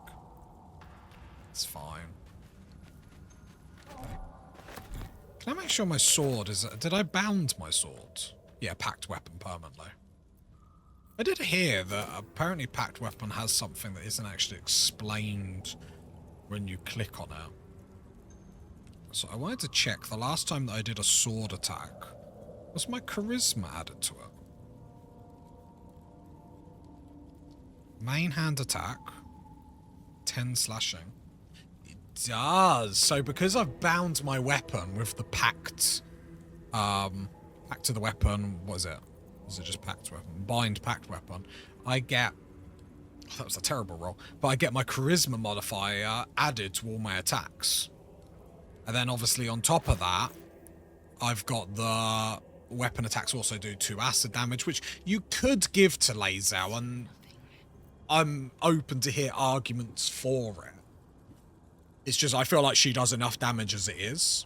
it's fine. Can I make sure my sword is... Did I bound my sword? Yeah, packed weapon permanently. I did hear that apparently packed weapon has something that isn't actually explained when you click on it. So I wanted to check, the last time that I did a sword attack, was my charisma added to it? Main hand attack, 10 slashing. It does. So because I've bound my weapon with the packed, packed to the weapon, what is it? Was it just packed weapon? Bind packed weapon. I get, that was a terrible roll, but I get my charisma modifier added to all my attacks. And then obviously on top of that, I've got the weapon attacks also do 2 acid damage, which you could give to Lae'zel, and I'm open to hear arguments for it. It's just I feel like she does enough damage as it is.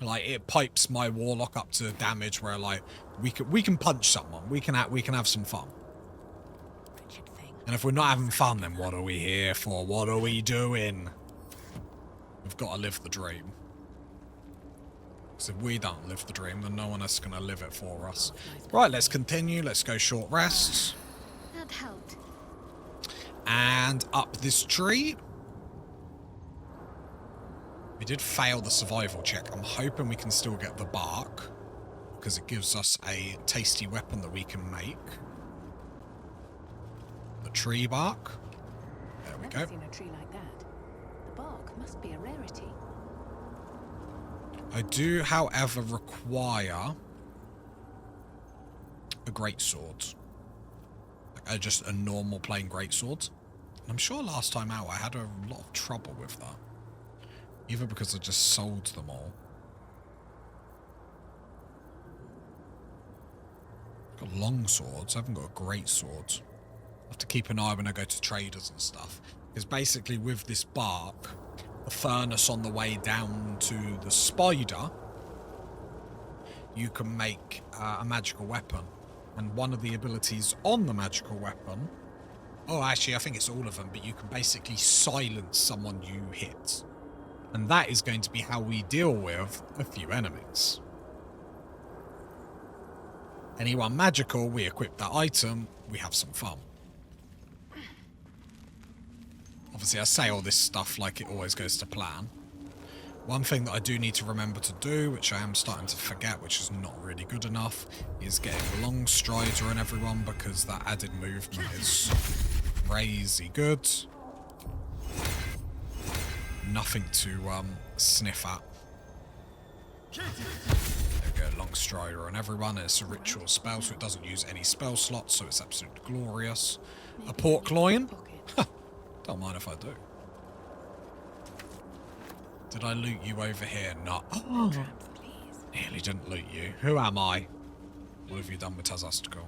Like it pipes my Warlock up to damage where like we can punch someone, we can have some fun. And if we're not having fun, then what are we here for? What are we doing? We've got to live the dream. Because if we don't live the dream, then no one else is going to live it for us. Right, let's continue. Let's go short rests. That helped. And up this tree. We did fail the survival check. I'm hoping we can still get the bark, because it gives us a tasty weapon that we can make. The tree bark. There we go. I've never seen a tree like that. The bark must be a rarity. I do, however, require a greatsword. Like, just a normal plain greatsword. And I'm sure last time out I had a lot of trouble with that. Either because I just sold them all. I've got long swords, I haven't got a great sword. I have to keep an eye when I go to traders and stuff. Because basically with this bark, the furnace on the way down to the spider, you can make a magical weapon. And one of the abilities on the magical weapon, oh actually I think it's all of them, but you can basically silence someone you hit. And that is going to be how we deal with a few enemies. Anyone magical, we equip that item, we have some fun. Obviously, I say all this stuff like it always goes to plan. One thing that I do need to remember to do, which I am starting to forget, which is not really good enough, is getting long strider on everyone, because that added movement is crazy good. Nothing to sniff at. There we go, long strider on everyone. It's a ritual spell, so it doesn't use any spell slots, so it's absolutely glorious. A pork loin? Don't mind if I do. Did I loot you over here? No. Oh, nearly didn't loot you. Who am I? What have you done with Tazastical?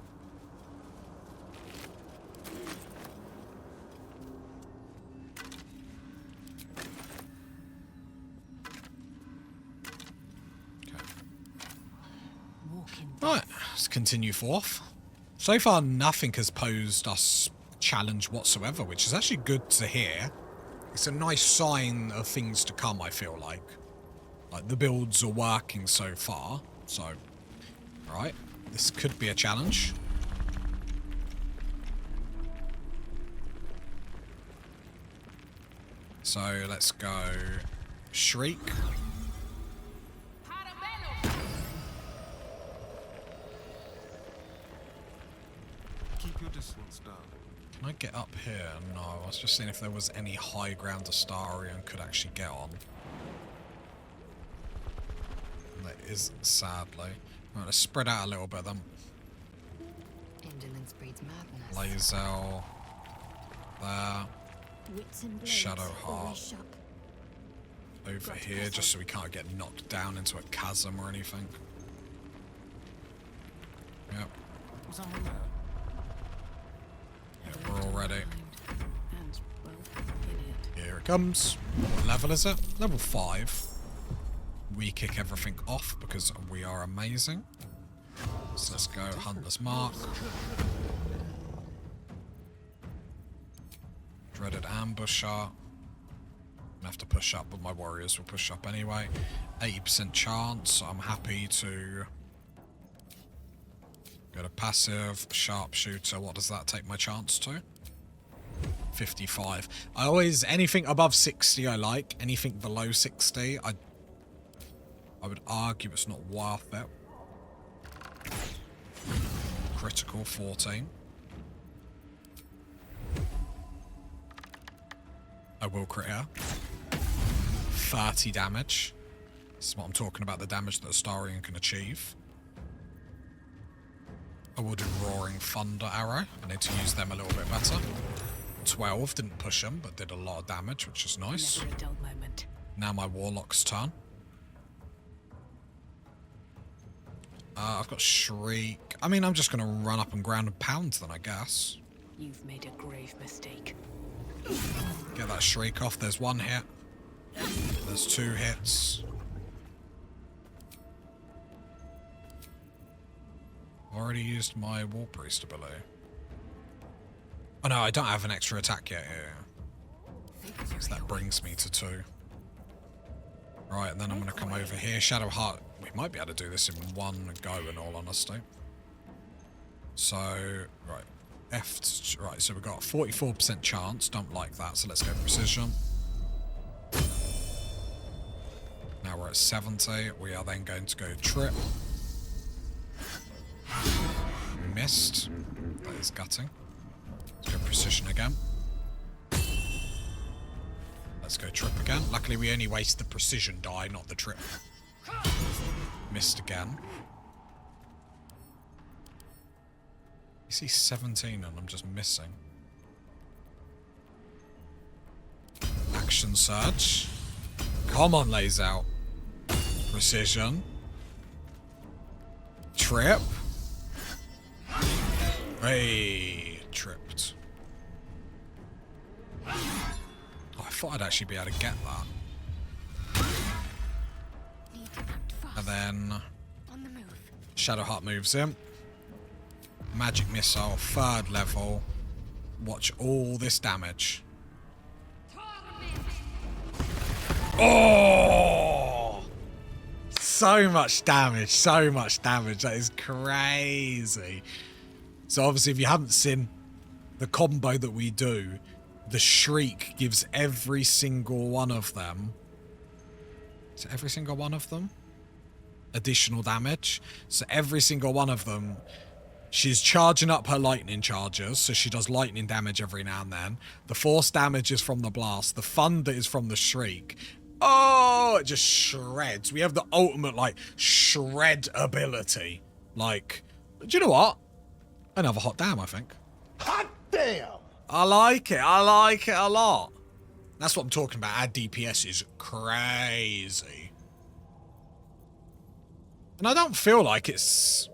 Okay. Right, let's continue forth. So far, nothing has posed us challenge whatsoever, which is actually good to hear. It's a nice sign of things to come, I feel like. Like, the builds are working so far. So, right. This could be a challenge. So, let's go Shriek. Keep your distance, darling. Can I get up here? No, I was just seeing if there was any high ground Astarion could actually get on. There isn't, sadly. Right, let's spread out a little bit then. Indolence breeds madness. Lazel. There. Wits and blades Shadow Heart. always sharp. Over here, just so we can't get knocked down into a chasm or anything. Yep. Was I on there? Yeah, we're all ready. And, well, in it. Here it comes. What level is it? Level 5. We kick everything off because we are amazing. So let's go Hunter's Mark. Dreaded Ambusher. I'm gonna have to push up, but my warriors will push up anyway. 80% chance. I'm happy to go to passive, sharpshooter. What does that take my chance to? 55. I always, anything above 60 I like. Anything below 60, I would argue it's not worth it. Critical 14. I will crit here. 30 damage. This is what I'm talking about, the damage that Astarion can achieve. I will do Roaring Thunder Arrow. I need to use them a little bit better. 12, didn't push them, but did a lot of damage, which is nice. Never a dull moment. Now my Warlock's turn. I've got Shriek. I mean, I'm just going to run up and ground and pound then, I guess. You've made a grave mistake. Get that Shriek off. There's one hit. There's 2 hits. Already used my War Priest ability. Oh no, I don't have an extra attack yet here. So that brings me to 2. Right, and then I'm going to come over here. Shadow Heart. We might be able to do this in one go, in all honesty. So, right. Right, so we've got a 44% chance. Don't like that, so let's go Precision. Now we're at 70. We are then going to go Trip. Missed. That is gutting. Let's go Precision again. Let's go Trip again. Luckily we only waste the Precision die, not the Trip. Missed again. You see 17 and I'm just missing. Action Surge. Come on, lays out. Precision. Trip. Hey, tripped. Oh, I thought I'd actually be able to get that. And then Shadowheart moves in. Magic Missile, 3rd level. Watch all this damage. Oh! So much damage, so much damage. That is crazy. So obviously if you haven't seen the combo that we do, the shriek gives every single one of them. Is it every single one of them? Additional damage. So every single one of them, she's charging up her lightning charges, so she does lightning damage every now and then. The force damage is from the blast. The thunder is from the shriek. Oh, it just shreds. We have the ultimate, like, shred ability. Like, do you know what? Another hot damn, I think. Hot damn! I like it. I like it a lot. That's what I'm talking about. Our DPS is crazy. And I don't feel like it's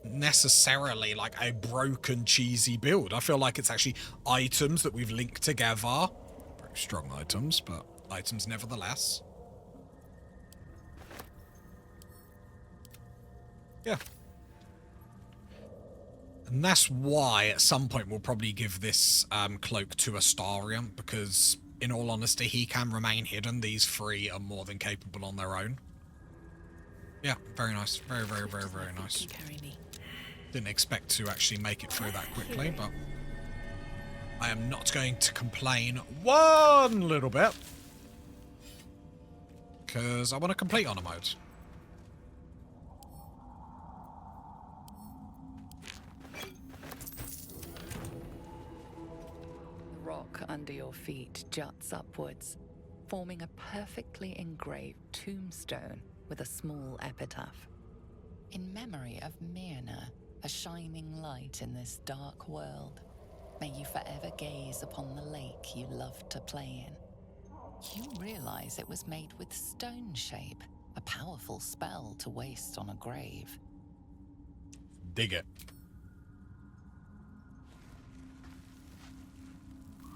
necessarily like a broken, cheesy build. I feel like it's actually items that we've linked together. Very strong items, but items nevertheless. Yeah. And that's why at some point we'll probably give this cloak to Astarion, because in all honesty he can remain hidden. These three are more than capable on their own. Yeah, very nice. Very, very, very, very nice. Didn't expect to actually make it through that quickly, but I am not going to complain one little bit, because I want to complete honor mode. The rock under your feet juts upwards, forming a perfectly engraved tombstone with a small epitaph. In memory of Myrna, a shining light in this dark world, may you forever gaze upon the lake you loved to play in. You realize it was made with stone shape, a powerful spell to waste on a grave. Dig it.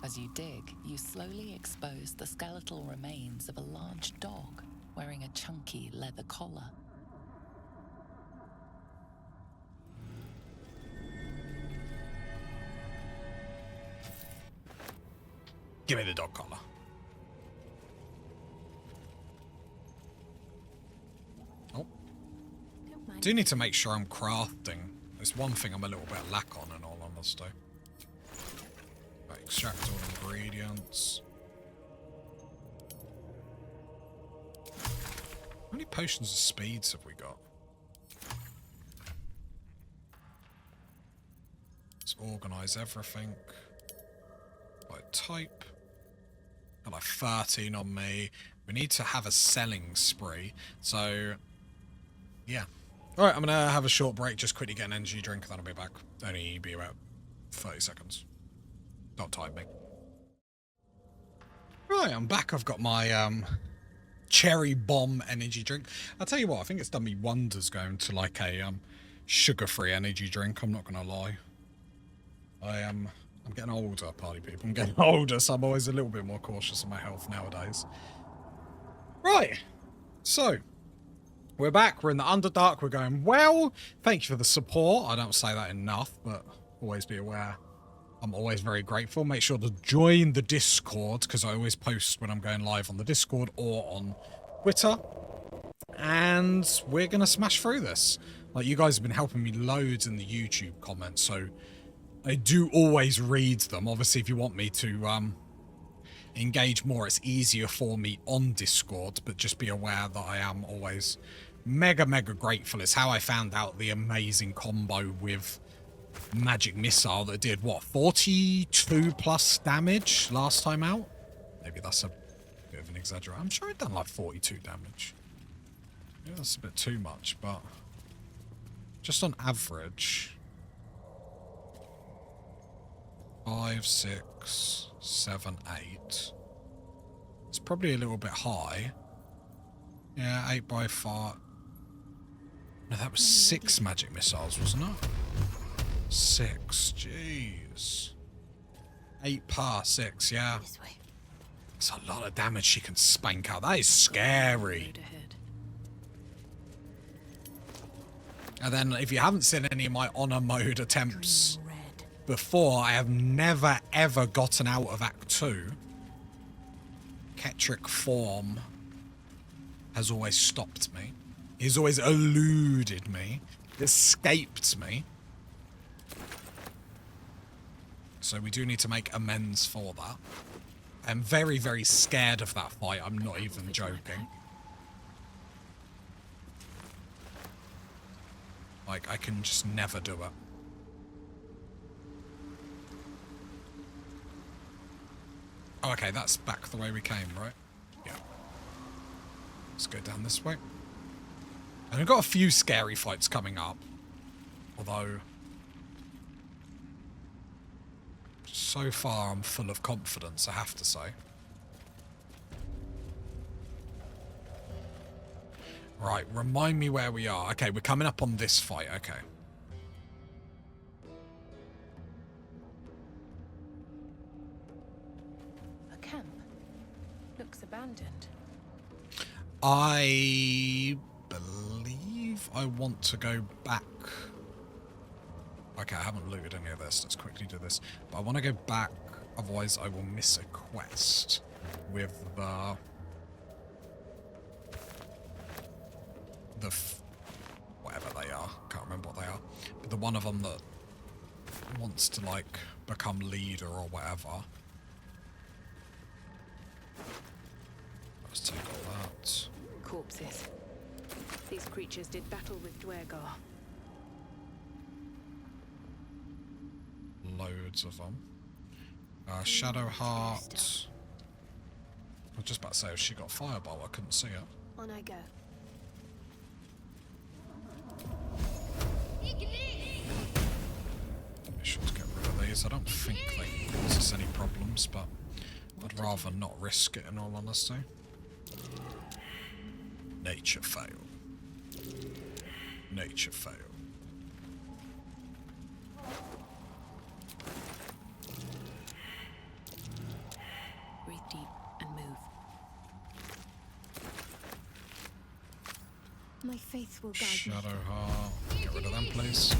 As you dig, you slowly expose the skeletal remains of a large dog wearing a chunky leather collar. Give me the dog collar. Oh. Do need to make sure I'm crafting. There's one thing I'm a little bit lack on, in all honesty. Right, extract all ingredients. How many potions of speeds have we got? Let's organize everything by type. Got like 13 on me. We need to have a selling spree. So, yeah. Alright, I'm going to have a short break. Just quickly get an energy drink and then I'll be back. Only be about 30 seconds. Don't time me. Right, I'm back. I've got my cherry bomb energy drink. I'll tell you what, I think it's done me wonders going to like a sugar-free energy drink. I'm not going to lie. I'm getting older, party people. I'm getting older, so I'm always a little bit more cautious of my health nowadays. Right. So, we're back. We're in the Underdark. We're going well. Thank you for the support. I don't say that enough, but always be aware. I'm always very grateful. Make sure to join the Discord, because I always post when I'm going live on the Discord or on Twitter. And we're going to smash through this. Like, you guys have been helping me loads in the YouTube comments, so I do always read them. Obviously, if you want me to engage more, it's easier for me on Discord, but just be aware that I am always mega, mega grateful. It's how I found out the amazing combo with Magic Missile that did, what, 42 plus damage last time out? Maybe that's a bit of an exaggeration. I'm sure it done like 42 damage. Yeah, that's a bit too much, but just on average, 5, 6, 7, 8. It's probably a little bit high. Yeah, 8 by 5. No, that was 6 magic missiles, wasn't it? 6, jeez. 8 per 6, yeah. That's a lot of damage she can spank out. That is scary. And then, if you haven't seen any of my honor mode attempts before, I have never ever gotten out of Act 2. Ketric form has always stopped me. He's always eluded me, escaped me. So we do need to make amends for that. I'm very, very scared of that fight. I'm not even joking. Like, I can just never do it. Oh, okay, that's back the way we came, right? Yeah. Let's go down this way. And we've got a few scary fights coming up. Although, so far I'm full of confidence, I have to say. Right, remind me where we are. Okay, we're coming up on this fight, okay. A camp. Looks abandoned. I believe I want to go back. Okay, I haven't looted any of this. Let's quickly do this. But I want to go back, otherwise I will miss a quest with the whatever they are. Can't remember what they are. But the one of them that wants to, like, become leader or whatever. Let's take all that. Corpses. These creatures did battle with Dwergar. Loads of them. Shadow Heart. I was just about to say, if she got Fireball, I couldn't see it. On I go. Be sure to get rid of these. I don't think they cause us any problems, but I'd rather not risk it in all honesty. Nature fail. Nature fail. Breathe deep and move. My faith will guide me. Shadow Heart. Get rid of them, please.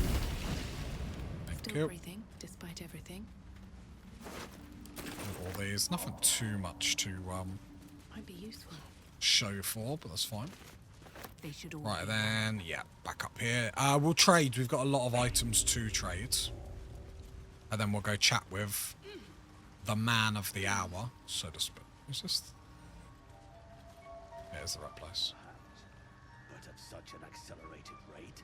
Thank Still you. breathing, despite everything. All these. Nothing too much to Might be useful. show for, but that's fine. They should all Right be then, yeah, back up here. We'll trade. We've got a lot of items to trade. And then we'll go chat with the man of the hour, so to speak. Is this? Yeah, it's the right place. But at such an accelerated rate.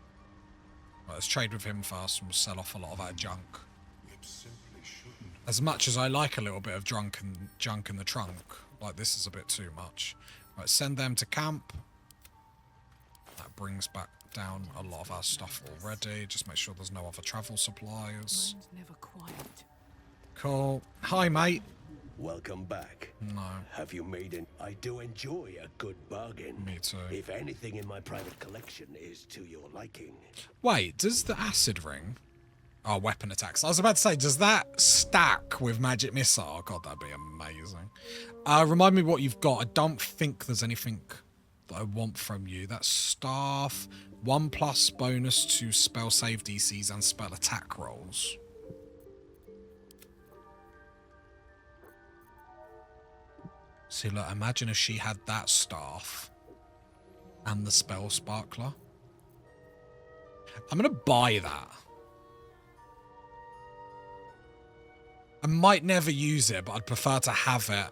Right, let's trade with him first and we'll sell off a lot of our junk. It simply shouldn't. As much as I like a little bit of junk in the trunk, like this is a bit too much. Right, send them to camp. That brings back down a lot of our stuff already. Just make sure there's no other travel supplies. Mine's never quiet. Cool. Hi, mate. Welcome back. No. Have you made an... I do enjoy a good bargain. Me too. If anything in my private collection is to your liking. Wait, does the acid ring... Oh, weapon attacks. I was about to say, does that stack with magic missile? Oh, God, that'd be amazing. Remind me what you've got. I don't think there's anything that I want from you. That's staff. 1+ bonus to spell save DCs and spell attack rolls. See, look, imagine if she had that staff and the spell sparkler. I'm going to buy that. I might never use it, but I'd prefer to have it.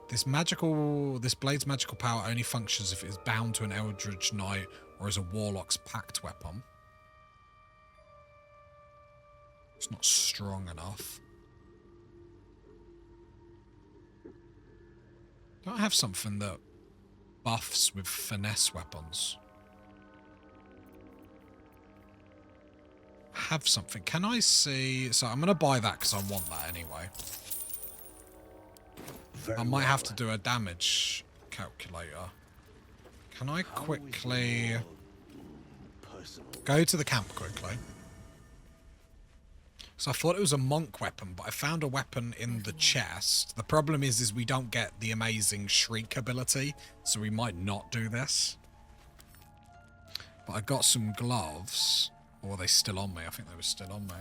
This blade's magical power only functions if it is bound to an Eldritch Knight or as a Warlock's pact weapon. It's not strong enough. Do I have something that buffs with finesse weapons? Have something. Can I see? So I'm going to buy that because I want that anyway. I might have to do a damage calculator. Can I quickly go to the camp quickly? So I thought it was a monk weapon, but I found a weapon in the chest. The problem is we don't get the amazing shriek ability, so we might not do this. But I got some gloves. Or are they still on me? I think they were still on me.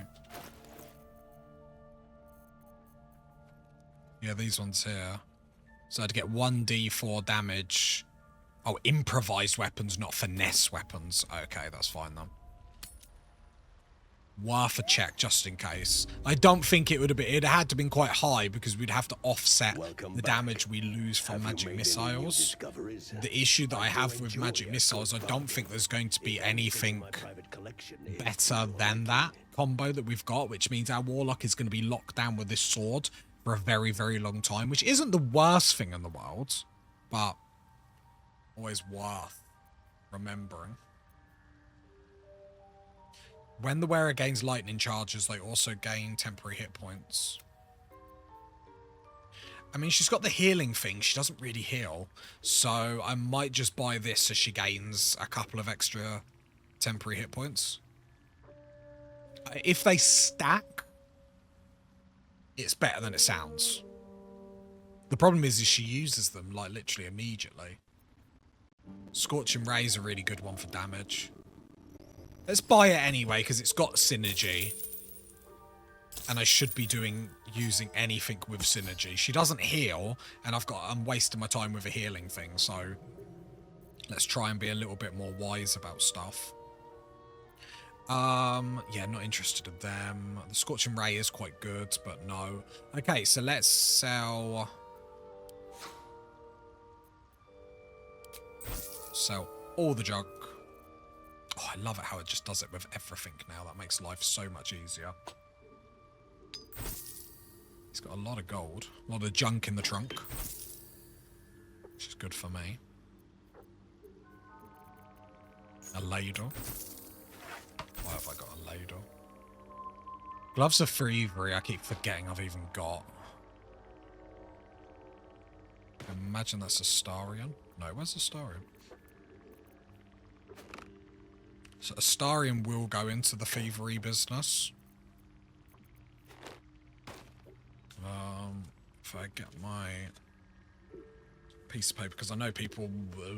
Yeah, these ones here. So I'd get 1d4 damage. Oh, improvised weapons, not finesse weapons. Okay, that's fine then. worth a check just in case. I don't think it would have been. It had to have been quite high because we'd have to offset the damage we lose from magic missiles. The issue that I have with magic missiles, I don't think there's going to be anything better than that combo that we've got, which means our Warlock is going to be locked down with this sword for a very, very long time, which isn't the worst thing in the world, but always worth remembering. When the wearer gains lightning charges, they also gain temporary hit points. I mean, she's got the healing thing. She doesn't really heal. So I might just buy this so she gains a couple of extra temporary hit points. If they stack, it's better than it sounds. The problem is she uses them, like, literally immediately. Scorching Ray is a really good one for damage. Let's buy it anyway, because it's got synergy. And I should be using anything with synergy. She doesn't heal, and I'm wasting my time with a healing thing, so let's try and be a little bit more wise about stuff. Yeah, not interested in them. The Scorching Ray is quite good, but no. Okay, so let's sell all the junk. Oh, I love it how it just does it with everything now. That makes life so much easier. He's got a lot of gold. A lot of junk in the trunk. Which is good for me. A ladle. Why have I got a ladle? Gloves of Thievery, I keep forgetting I've even got. Imagine that's Astarion. No, where's Astarion? So Astarion will go into the thievery business. If I get my piece of paper, because I know people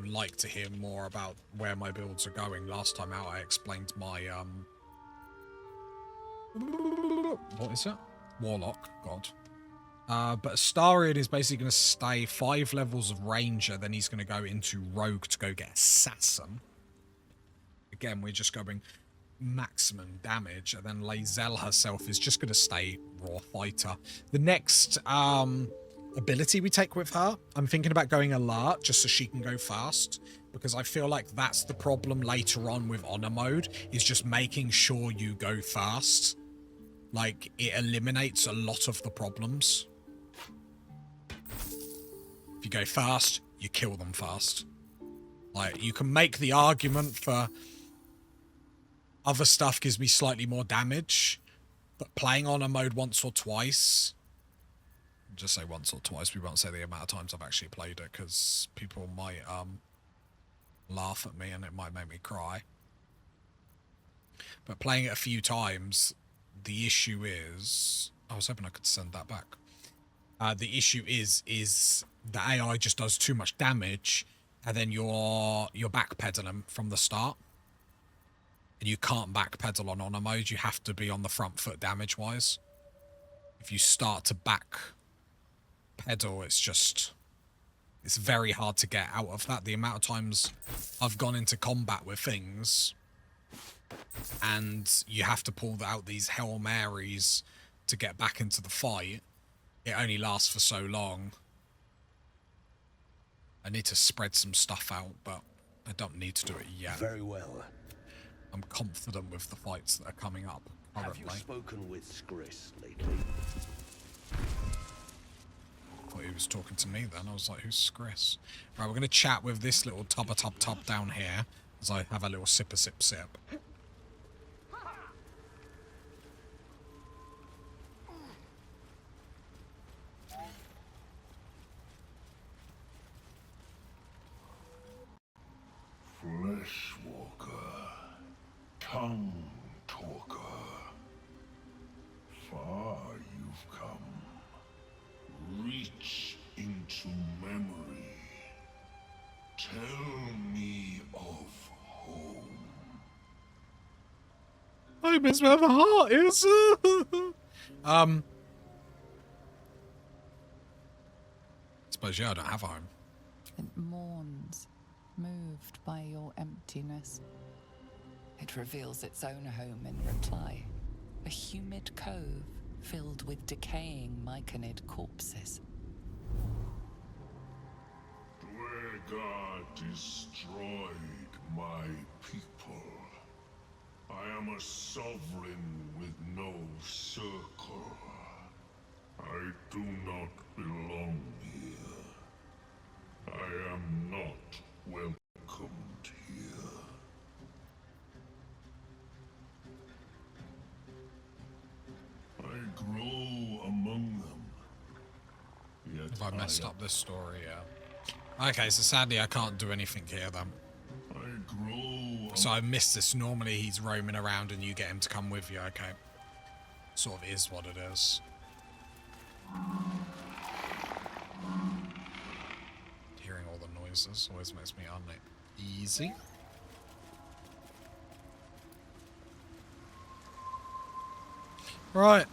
like to hear more about where my builds are going. Last time out, I explained my what is it? Warlock. God. But Astarion is basically going to stay 5 levels of Ranger, then he's going to go into Rogue to go get Assassin. Again, we're just going maximum damage, and then Lae'zel herself is just going to stay raw fighter. The next ability we take with her, I'm thinking about going alert just so she can go fast, because I feel like that's the problem later on with honor mode, is just making sure you go fast. Like, it eliminates a lot of the problems. If you go fast, you kill them fast. Like, you can make the argument for other stuff gives me slightly more damage, but playing honor mode once or twice, just say once or twice, we won't say the amount of times I've actually played it, because people might laugh at me and it might make me cry. But playing it a few times, the issue is... I was hoping I could send that back. The issue is the AI just does too much damage, and then you're backpedaling from the start. And you can't backpedal on honor mode. You have to be on the front foot damage-wise. If you start to backpedal, it's very hard to get out of that. The amount of times I've gone into combat with things, and you have to pull out these Hail Marys to get back into the fight. It only lasts for so long. I need to spread some stuff out, but I don't need to do it yet. Very well. I'm confident with the fights that are coming up currently. Have you spoken with Skris lately? I thought he was talking to me then. I was like, who's Skris? Right, we're going to chat with this little tub down here as I have a little sip. Fleshwalker, tongue talker. Far you've come. Reach into memory. Tell me of home. I miss where the heart is. Suppose, yeah, I don't have a home. It mourns, moved by your emptiness. It reveals its own home in reply. a humid cove filled with decaying myconid corpses. Dwegar destroyed my people. I am a sovereign with no circle. I do not belong here. I am not welcomed here. I grow among them. Yet Have I messed up this story? Yeah. Okay, so sadly I can't do anything here then. I grow. So I missed this. Normally he's roaming around and you get him to come with you. Okay. Sort of is what it is. Hearing all the noises always makes me uneasy. Right.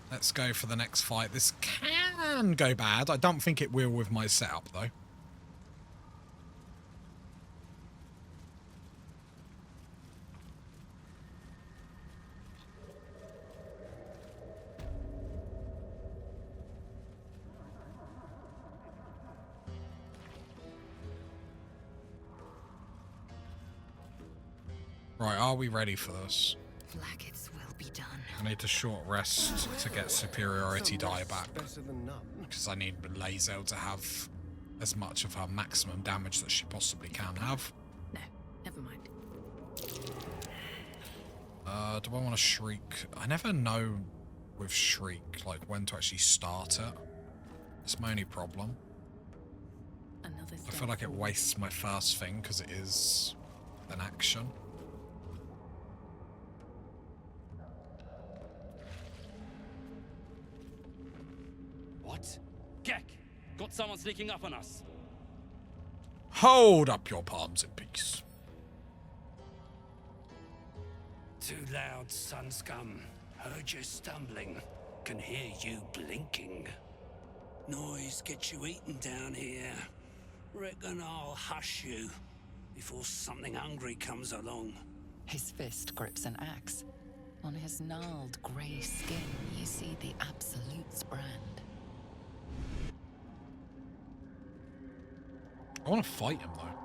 Let's go for the next fight. This can go bad. I don't think it will with my setup though. Right, are we ready for this? Flaggets will be done. I need a short rest to get superiority die back. Better than none. Because I need Lazel to have as much of her maximum damage that she possibly can have. No, never mind. Do I want to Shriek? I never know with Shriek, like, when to actually start it. It's my only problem. Another I feel like it wastes my first thing because it is an action. What? Gek! Got someone sneaking up on us. Hold up your palms in peace. Too loud, sun scum. Heard you stumbling. Can hear you blinking. Noise gets you eaten down here. Reckon I'll hush you before something hungry comes along. His fist grips an axe. On his gnarled grey skin, you see the Absolute's brand. I want to fight him though.